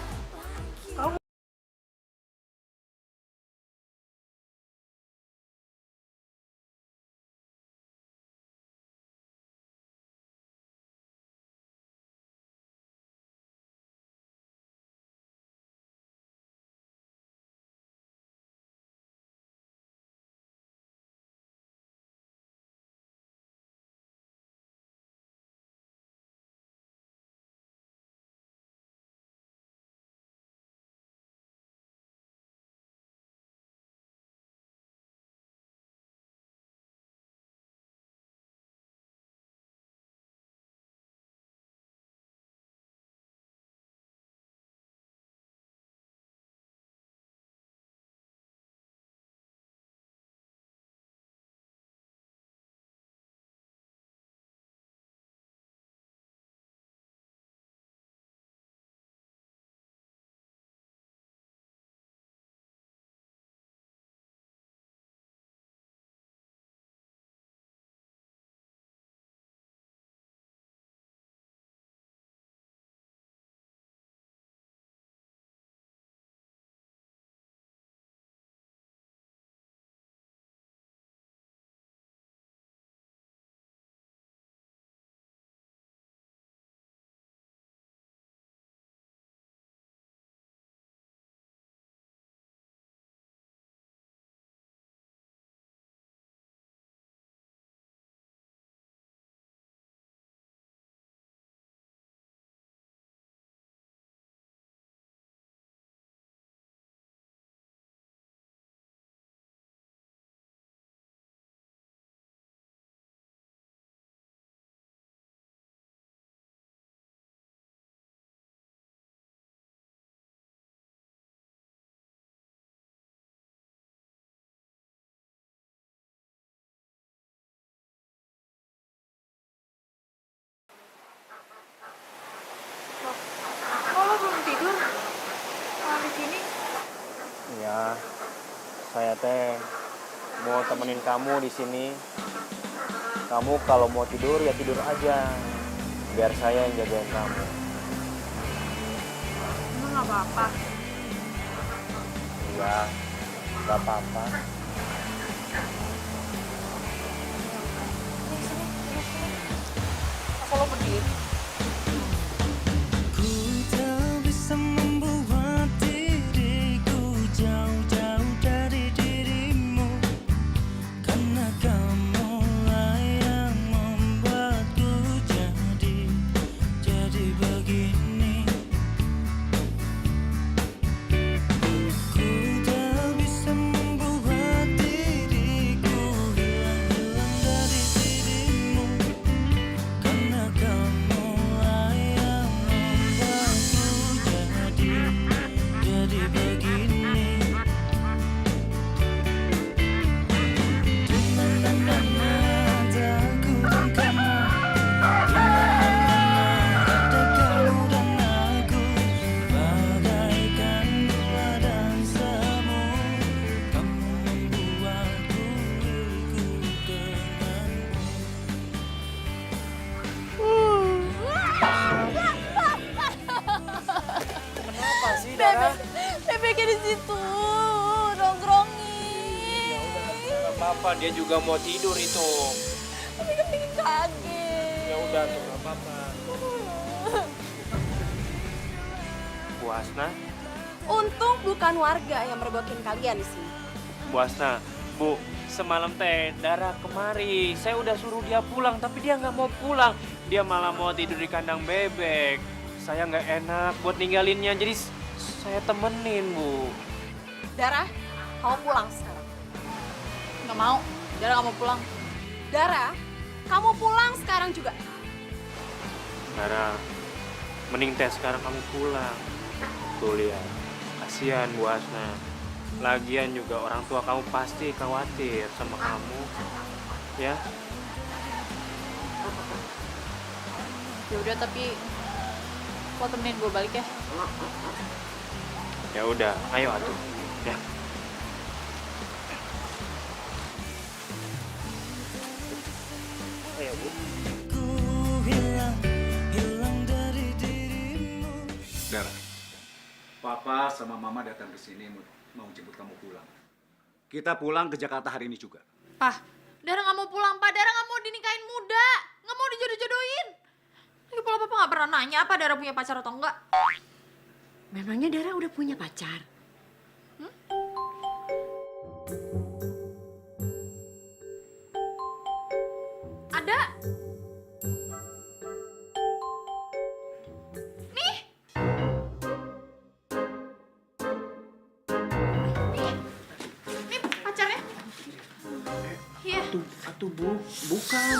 Kok lo belum tidur? Malah di sini. Ya, saya teh mau temenin kamu di sini. Kamu kalau mau tidur ya tidur aja, biar saya yang jagain kamu. Emang gak apa-apa. Ya, gak apa-apa. Apa lo berdiri? Ku tak bisa membuat diriku jauh-jauh dari dirimu, karena kamulah yang membuatku jadi begini. Ku tak bisa membuat diriku hilang dari dirimu, karena kamulah yang membuatku jadi begini. Di mana-mana ada aku dan kamu, di mana-mana ada kamu dan aku, bagaikan gula dan semu. Kamu membuatku ikut denganmu. Kenapa sih, Dara? Bebeknya di situ, nongkrongin. Gak apa-apa, dia juga mau tidur itu. Tapi kan bikin kaget. Ya udah tuh, gak apa-apa. Bu Asna, Untung bukan warga yang mergokin kalian di sini. Bu Asna, Bu, semalam teh Dara kemari. Saya udah suruh dia pulang, tapi dia nggak mau pulang. Dia malah mau tidur di kandang bebek. Saya nggak enak buat ninggalinnya, jadi saya temenin, Bu. Dara, kamu pulang sekarang. Gak mau. Dara gak mau pulang. Dara, kamu pulang sekarang juga. Dara, mending teh sekarang kamu pulang. Tuh lihat, kasihan Bu Asna. Lagian juga orang tua kamu pasti khawatir sama kamu. Ya? Ya udah, tapi lo temenin gue balik ya. Ya udah, ayo atuh. Ya. Ayo, Bu. Dara, Papa sama Mama datang ke sini mau jemput kamu pulang. Kita pulang ke Jakarta hari ini juga. Pah, Dara nggak mau pulang, Pak. Dara nggak mau dinikahin muda. Nggak mau dijodoh-jodohin. Lagi pula Papa nggak pernah nanya apa Dara punya pacar atau enggak. Memangnya Dara udah punya pacar? Ada. Nih. Nih pacarnya. Iya. Atuh Bu, bukan.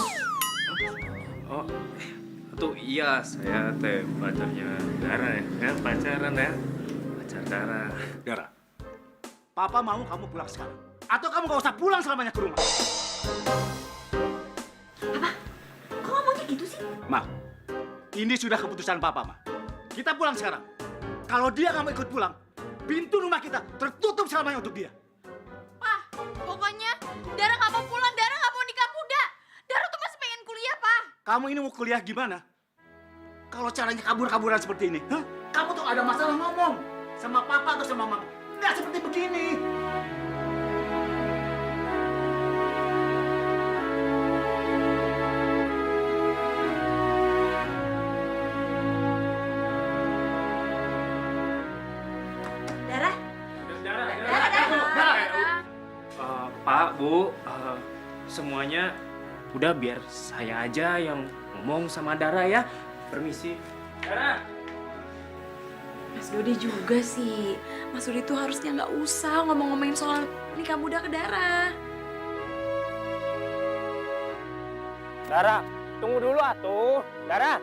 Oh, tuh iya saya teh pacarnya Dara ya, pacaran ya, pacar Dara. Dara, Papa mau kamu pulang sekarang. Atau kamu gak usah pulang selamanya ke rumah. Kok ngomongnya gitu sih? Ma, ini sudah keputusan Papa, Ma. Kita pulang sekarang. Kalau dia nggak mau ikut pulang, pintu rumah kita tertutup selamanya untuk dia. Pah, pokoknya Dara nggak mau pulang, Dara nggak mau nikah muda. Dara tuh masih pengen kuliah, Pah. Kamu ini mau kuliah gimana? Kalau caranya kabur-kaburan seperti ini, hah? Kamu tuh ada masalah ngomong sama Papa atau sama Mama. Nggak seperti begini. Dara? Pak, Bu, semuanya udah biar saya aja yang ngomong sama Dara ya. Permisi. Dara. Mas Dodi juga sih. Mas Dodi tuh harusnya nggak usah ngomong-ngomongin soal nikah muda ke Dara. Dara, tunggu dulu atuh. Dara.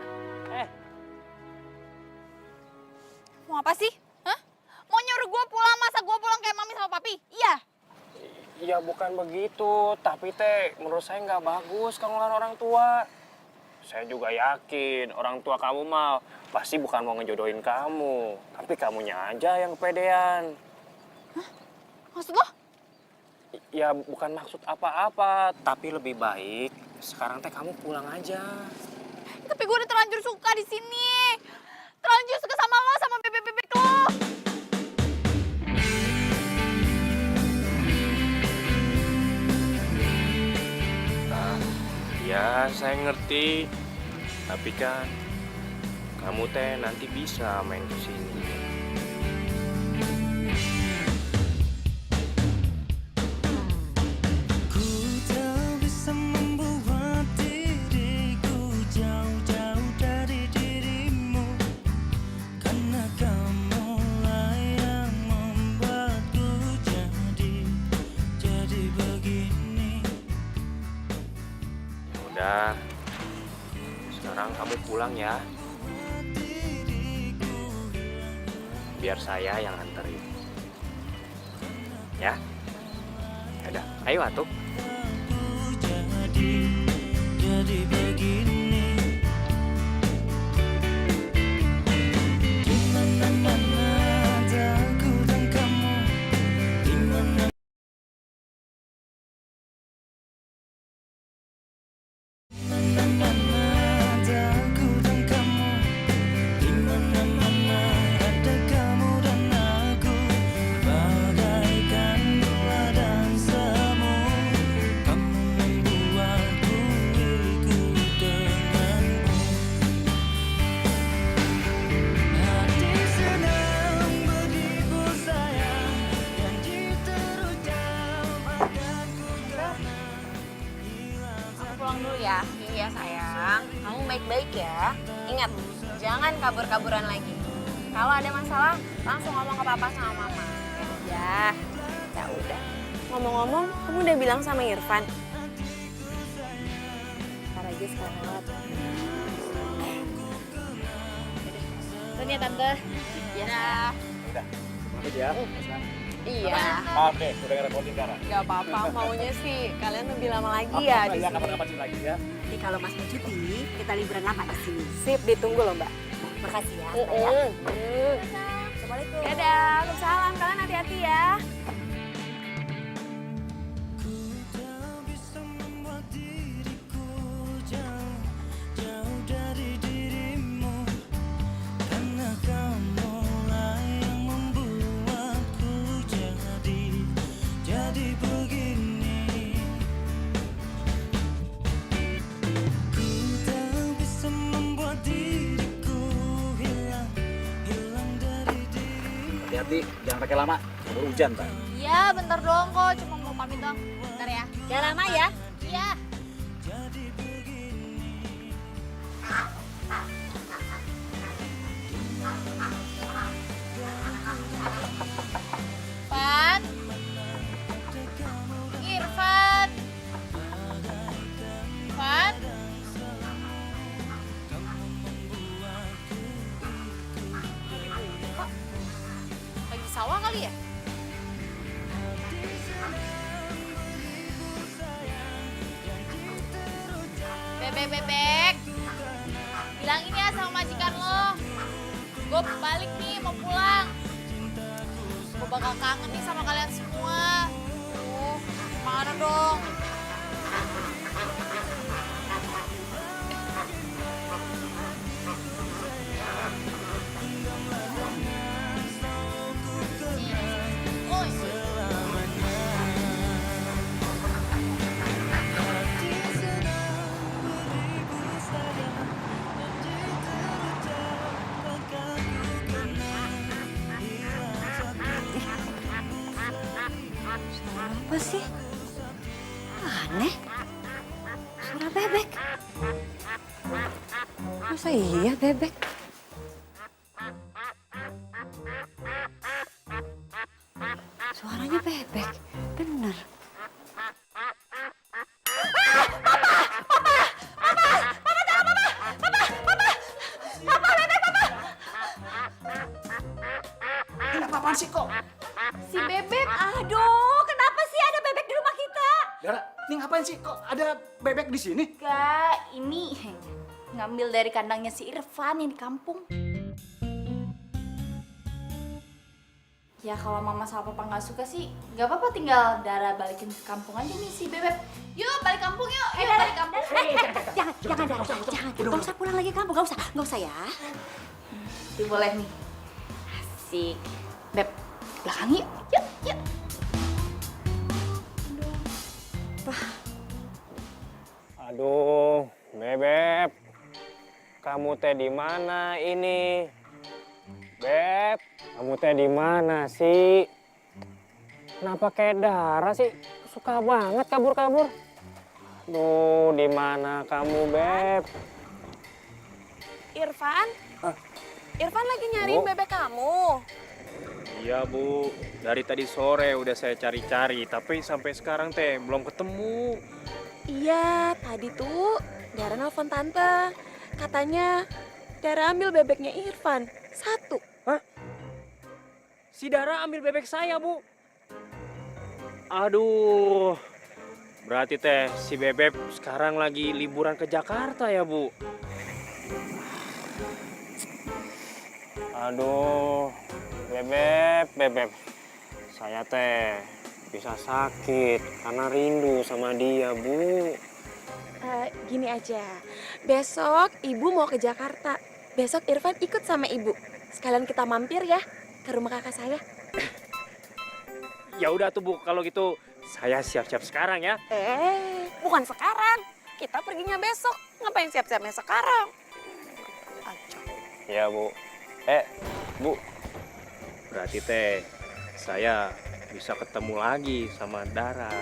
Mau apa sih? Hah? Mau nyuruh gue pulang, masa gue pulang kayak mami sama papi? Iya. Ya bukan begitu, tapi teh menurut saya nggak bagus kalau ngelawan orang tua. Saya juga yakin orang tua kamu mah pasti bukan mau ngejodohin kamu, tapi kamunya aja yang kepedean. Hah? Maksud lo? Ya bukan maksud apa-apa, tapi lebih baik sekarang teh kamu pulang aja. Tapi gue udah terlanjur suka di sini. Terlanjur suka sama lo, sama bebek-bebek lo. Ya saya ngerti, tapi kan kamu teh nanti bisa main ke sini. Ku tak bisa membuat diriku jauh-jauh dari dirimu, karena kamulah yang membuatku jadi begini. Udah, sekarang kamu pulang ya. Biar saya yang anterin. Ya? Yaudah, ayo atuh. Jadi begini, di mana-mana ada aku dan kamu, di mana. Pulang dulu ya. Iya sayang, kamu baik-baik ya. Ingat, jangan kabur-kaburan lagi. Kalau ada masalah, langsung ngomong ke papa sama mama. Ya udah. Ngomong-ngomong, kamu udah bilang sama Irfan? Ntar aja sekarang lewat. Izin ya tante. Ya. Udah, pamit ya. Iya. Maaf deh, udah ngerepotin Dara. Gak apa-apa, maunya sih kalian lebih lama lagi ya di Ya, sini. kapan-kapan sini lagi ya. Jadi kalau Mas mau cuti, kita liburan lama di sini. Sip, ditunggu loh mbak. Makasih ya. Mbak, ya. Assalamualaikum. Dadah, waalaikumsalam. Kalian hati-hati ya. Jauh dari dirimu, karena kamulah yang membuatku jadi begini. Ku tak bisa membuat diriku hilang dari dirimu. Hati-hati, jangan pakai lama. Baru hujan, Pak. Iya, bentar doang kok. Cuma mau pamit doang. Bentar ya. Jangan lama ya. Iya. Irfan. Irfan. Irfan. Kok lagi sawah kali ya? Bebek. Bilangin ya sama majikan lo. Gue balik nih, mau pulang. Gue bakal kangen nih sama kalian semua. Mana dong? Apa sih? Aneh. Suara bebek. Masa iya bebek? Suaranya bebek. Bener. Kenapa apaan sih kok? Si bebek. Aduh, kenapa sih ada bebek di rumah kita? Dara, ini ngapain sih kok ada bebek di sini? Kak, ini ngambil dari kandangnya si Irfan yang di kampung. Ya kalau mama sama papa nggak suka sih, nggak apa-apa, tinggal Dara balikin ke kampung aja nih si bebek. Yuk balik kampung yuk, balik kampung. Jangan, Dara. Jangan. Gak usah pulang lagi kamu, gak usah ya. Itu boleh nih. Asik. Beb, belakang yuk. Yuk. Aduh, Bebep. Kamu teh di mana ini? Beb, kamu teh di mana sih? Kenapa kayak Dara sih? Suka banget kabur-kabur. Duh, di mana kamu, Beb? Irfan? Irfan lagi nyariin Bu. bebek kamu. Iya, Bu. Dari tadi sore udah saya cari-cari, tapi sampai sekarang teh belum ketemu. Iya, tadi tuh Dara nelfon tante. Katanya Dara ambil bebeknya Irfan. 1. Hah? Si Dara ambil bebek saya, Bu. Aduh. Berarti teh si Bebek sekarang lagi liburan ke Jakarta ya, Bu? Aduh. Bebek. Saya teh bisa sakit karena rindu sama dia, Bu. Gini aja, besok ibu mau ke Jakarta. Besok Irfan ikut sama ibu. Sekalian kita mampir ya ke rumah kakak saya. Ya udah tuh, Bu. Kalau gitu saya siap-siap sekarang ya. Bukan sekarang. Kita perginya besok. Ngapain siap-siapnya sekarang? Ya, Bu. Bu. Berarti teh saya bisa ketemu lagi sama Dara.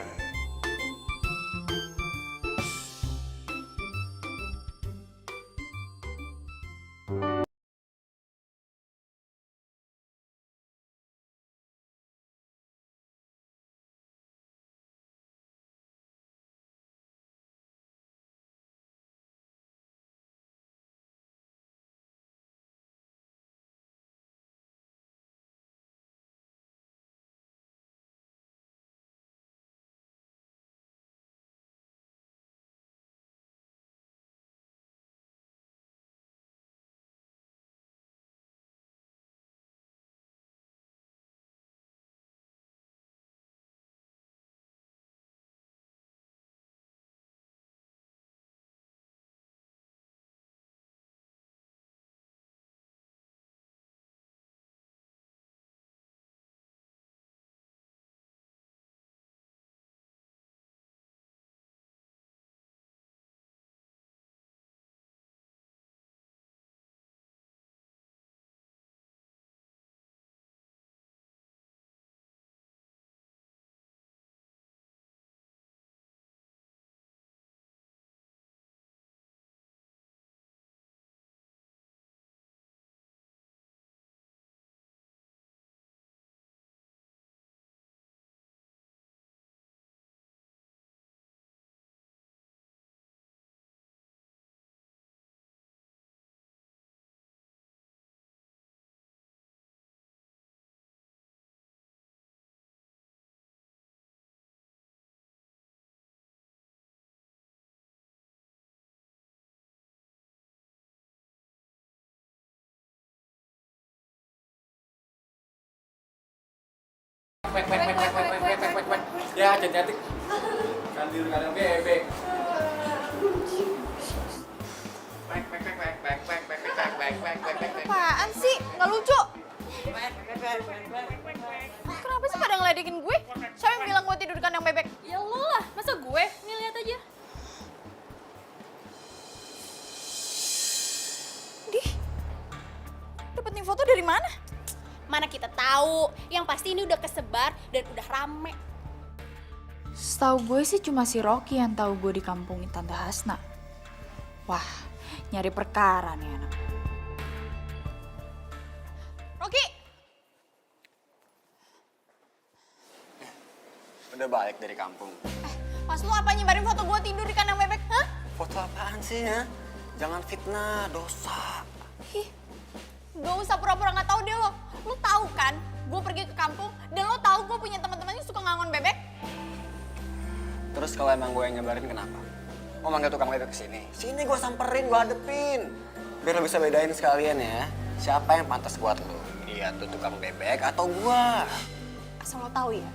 Ya, cantik. Kan tidur kadang bebek. Apaan sih? Nggak lucu. Kenapa sih pada ngeledekin gue? Siapa yang bilang gue tidur di kandang bebek? Ya lo lah, masa gue? Nih lihat aja. Dih, dapet nih foto dari mana? Mana kita tahu, yang pasti ini udah kesebar dan udah rame. Setahu gue sih cuma si Rocky yang tahu gue di kampung Tante Hasna. Wah, nyari perkara nih anak. Rocky! Udah balik dari kampung. Pas lu apa nyebarin foto gue tidur di kandang bebek? Hah? Foto apaan sih ya? Jangan fitnah, dosa. Ih, gak usah pura-pura gak tahu deh lo. Lo tahu kan, gue pergi ke kampung dan lo tahu gue punya teman-teman yang suka ngangon bebek. Terus kalau emang gue yang nyebarin kenapa? Mau manggil tukang bebek kesini? Sini gue samperin, gue hadepin. Biar lo bisa bedain sekalian ya. Siapa yang pantas buat lo? Dia tuh tukang bebek atau gue? Asal lo tahu ya,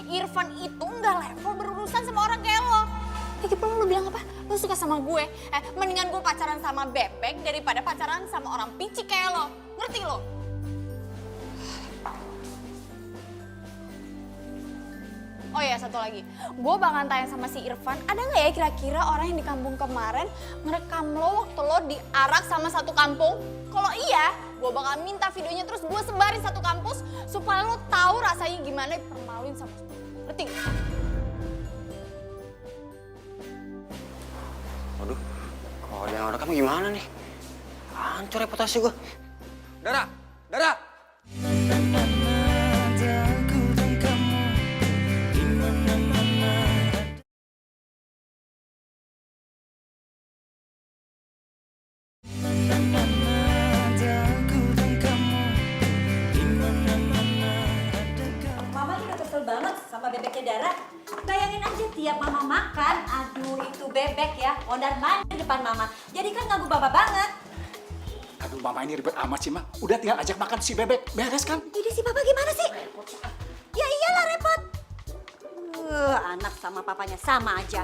Irfan itu nggak level berurusan sama orang kayak lo. Lagi pula lo bilang apa? Lo suka sama gue? Mendingan gue pacaran sama bebek daripada pacaran sama orang picik kayak lo. Ngerti lo? Oh ya, satu lagi. Gue bakal tanya sama si Irfan, ada nggak ya kira-kira orang yang di kampung kemarin ngerekam lo waktu lo diarak sama satu kampung? Kalau iya, gue bakal minta videonya terus gue sebarin satu kampus supaya lo tahu rasanya gimana dipermaluin sama semua. Ngerti? Waduh, kalau ada yang rekam gimana nih? Hancur reputasi gue. Dara, Dara! Mama udah kesel banget sama bebeknya Dara. Bayangin aja tiap mama makan, aduh itu bebek ya, mondar-mandir di depan mama. Jadi kan ganggu Baba banget. Aduh, mama ini ribet amat sih, Ma. Udah tinggal ajak makan si bebek. Beres kan? Jadi si Papa gimana sih? Ya iyalah repot. Anak sama papanya sama aja.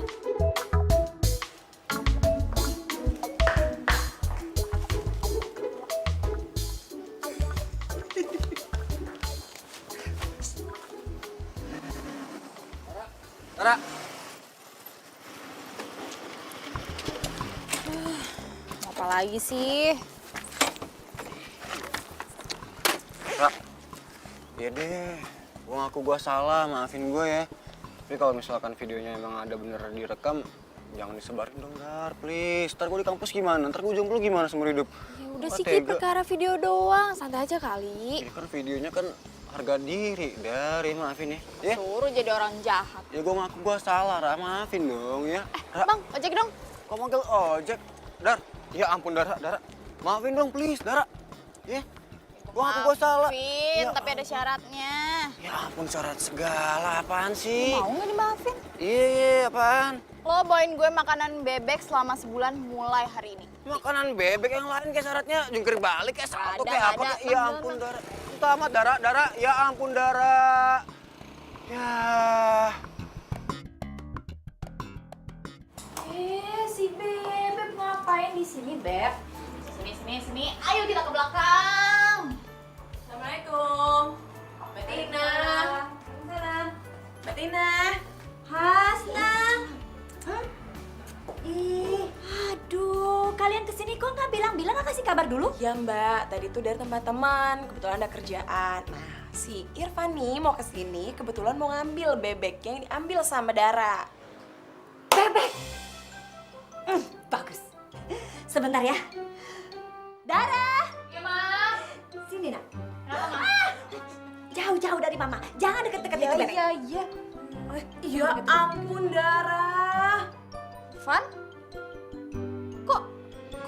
Dara! Apa lagi sih? Ra, iya deh, gue ngaku gue salah, maafin gue ya. Tapi kalau misalkan videonya emang ada bener direkam, jangan disebarin dong, Dar, please. Ntar gue di kampus gimana? Ntar gue jomblo gimana seumur hidup? Ya udah sih, Ki, perkara video doang. Santai aja kali. Ini kan videonya kan harga diri, Dar, ya maafin ya. Ya, Suruh jadi orang jahat. ya gue ngaku gue salah, Ra, maafin dong ya. Ra, Bang, ojek dong. kok manggil ojek? Dar, ya ampun Dara, Dara. Maafin dong, please, Dara. Ya, gue ngaku gue salah. Maafin, Ya tapi ada syaratnya. Ya ampun, syarat segala, apaan sih? Mau nggak dimaafin? Iya, apaan? Lo bawain gue makanan bebek selama sebulan mulai hari ini. Makanan bebek yang lain kayak syaratnya jungkir balik kayak salto Ada, kayak apa ada. kayak. Ya ampun, Dara. Itu amat, Dara, Dara. Ya ampun, Dara. Ya. Si Bebek ngapain di sini, Beb? Sini. Ayo kita ke belakang. Assalamualaikum. Mbak Tina. Waalaikumsalam. Mbak Tina. Hasna. Ih, aduh, kalian kesini kok nggak bilang-bilang, nggak kasih kabar dulu? Ya Mbak, tadi tuh dari tempat teman, kebetulan ada kerjaan. Nah, si Irfan nih mau kesini, kebetulan mau ngambil bebek yang diambil sama Dara. Bebek. Bagus. Sebentar ya. Dara. Ya, Ma. Sini, nak. Kenapa, Ma? Jauh-jauh dari mama. Jangan deket-deket itu bebek. Iya. Ya ampun Dara. Van? Kok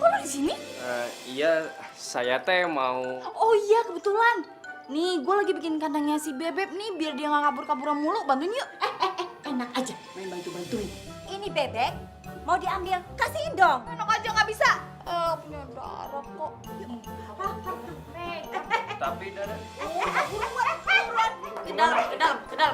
lo di sini? Iya, saya teh mau... Oh iya, kebetulan. Nih, gue lagi bikin kandangnya si Bebek nih, biar dia nggak kabur-kaburan mulu. Bantuin yuk. Enak aja main bantu-bantuin. Ini bebek mau diambil, kasihin dong. Enak aja nggak bisa. Punya darah kok. Tapi Dara... Ke dalam.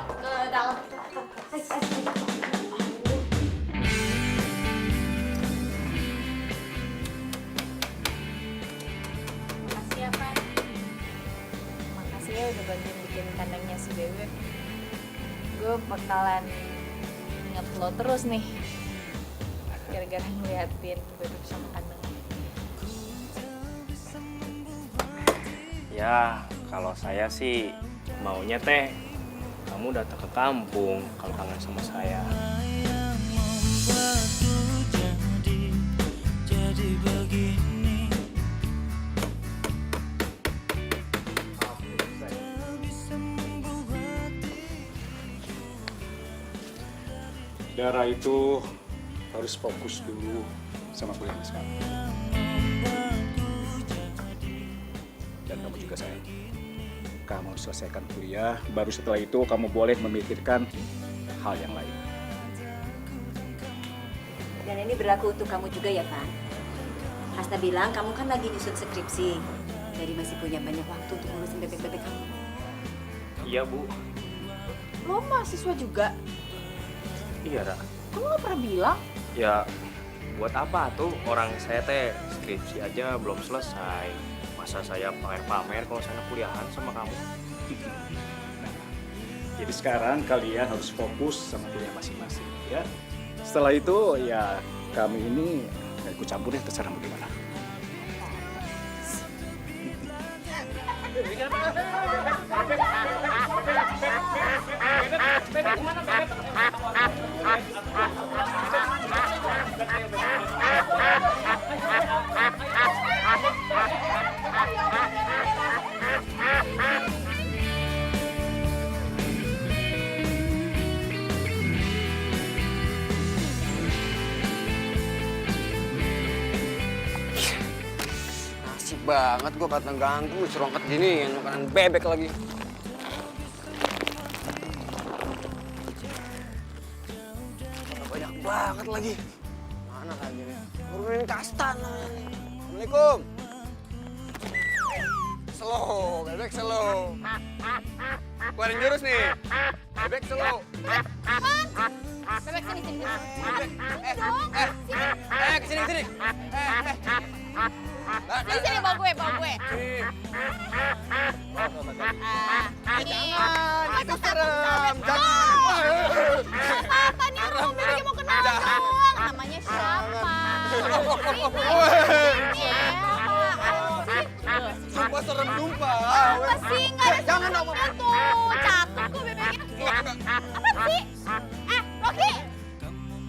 udah bantuin bikin kandangnya si bebek. Gue bakalan inget lo terus nih. Gara-gara ngeliatin bebek sama kandangnya. Ya, kalau saya sih maunya teh kamu datang ke kampung kalau kangen sama saya. Jadi begini. Dara itu harus fokus dulu sama kuliahnya sekarang. Dan kamu juga sayang. Kamu selesaikan kuliah, baru setelah itu kamu boleh memikirkan hal yang lain. Dan ini berlaku untuk kamu juga ya, Van. Hasna bilang kamu kan lagi nyusun skripsi. Jadi masih punya banyak waktu untuk ngurusin bebek-bebek kamu. Iya, Bu. Lo mahasiswa juga? Iya, Ra. Kamu gak pernah bilang? Ya, buat apa tuh orang saya teh skripsi aja belum selesai. Masa saya pamer-pamer kalau saya kuliahan sama kamu? Jadi sekarang kalian harus fokus sama kuliah masing-masing, ya. Setelah itu ya kami ini nggak ikut campur deh, terserah mau gimana. Asik banget gue kata ganggu, serongket gini, makanan bebek lagi. Banyak banget lagi. Mana lagi nih? Urunin kastan namanya nih. Assalamualaikum. Slow, bebek slow. Keluarin jurus nih. Bebek slow. Bebek sini, sini. Kesini, kesini. Sini, sini, bawa gue, bawa gue. Ini, Itu serem. apa nih? Orang bebeknya mau kenalan doang. Namanya siapa? Sumpah serem, sumpah. Apa sih? Nggak ada Jangan dong. seremnya tuh. Cakep kok bebeknya. Apa sih? Rocky.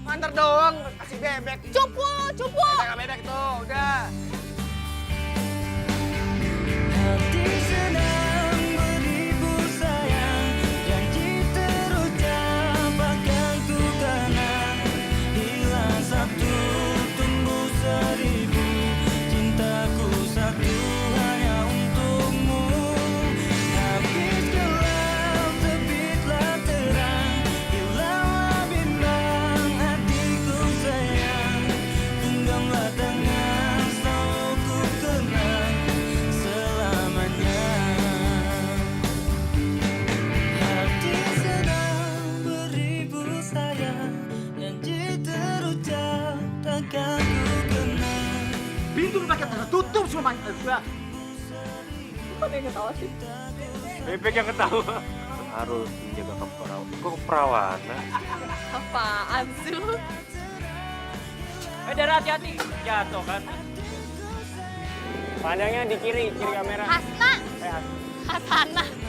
Antar doang, kasih bebek. Cupu, cupu. Jangan bebek tuh, udah. Hati sedang beribu sayang, janji terucap akan ku kenang. Hilang satu, tumbuh seribu, cintaku satu hanya untukmu. Habis gelap, terbitlah terang, hilanglah bimbang hatiku sayang. Genggamlah tangan, selalu ku kenang selamanya. Hati sedang beribu sayang, janji terucap takkan ku kenang. Pintu rumah kita tertutup semuanya. Kok dia ketawa sih? Bebek yang ketawa. Harus menjaga keperawanan. Apaan sih lu? Dara, hati-hati. Jatuh kan. Pandangnya di kiri kamera. Hasna. Hasna. Hasana.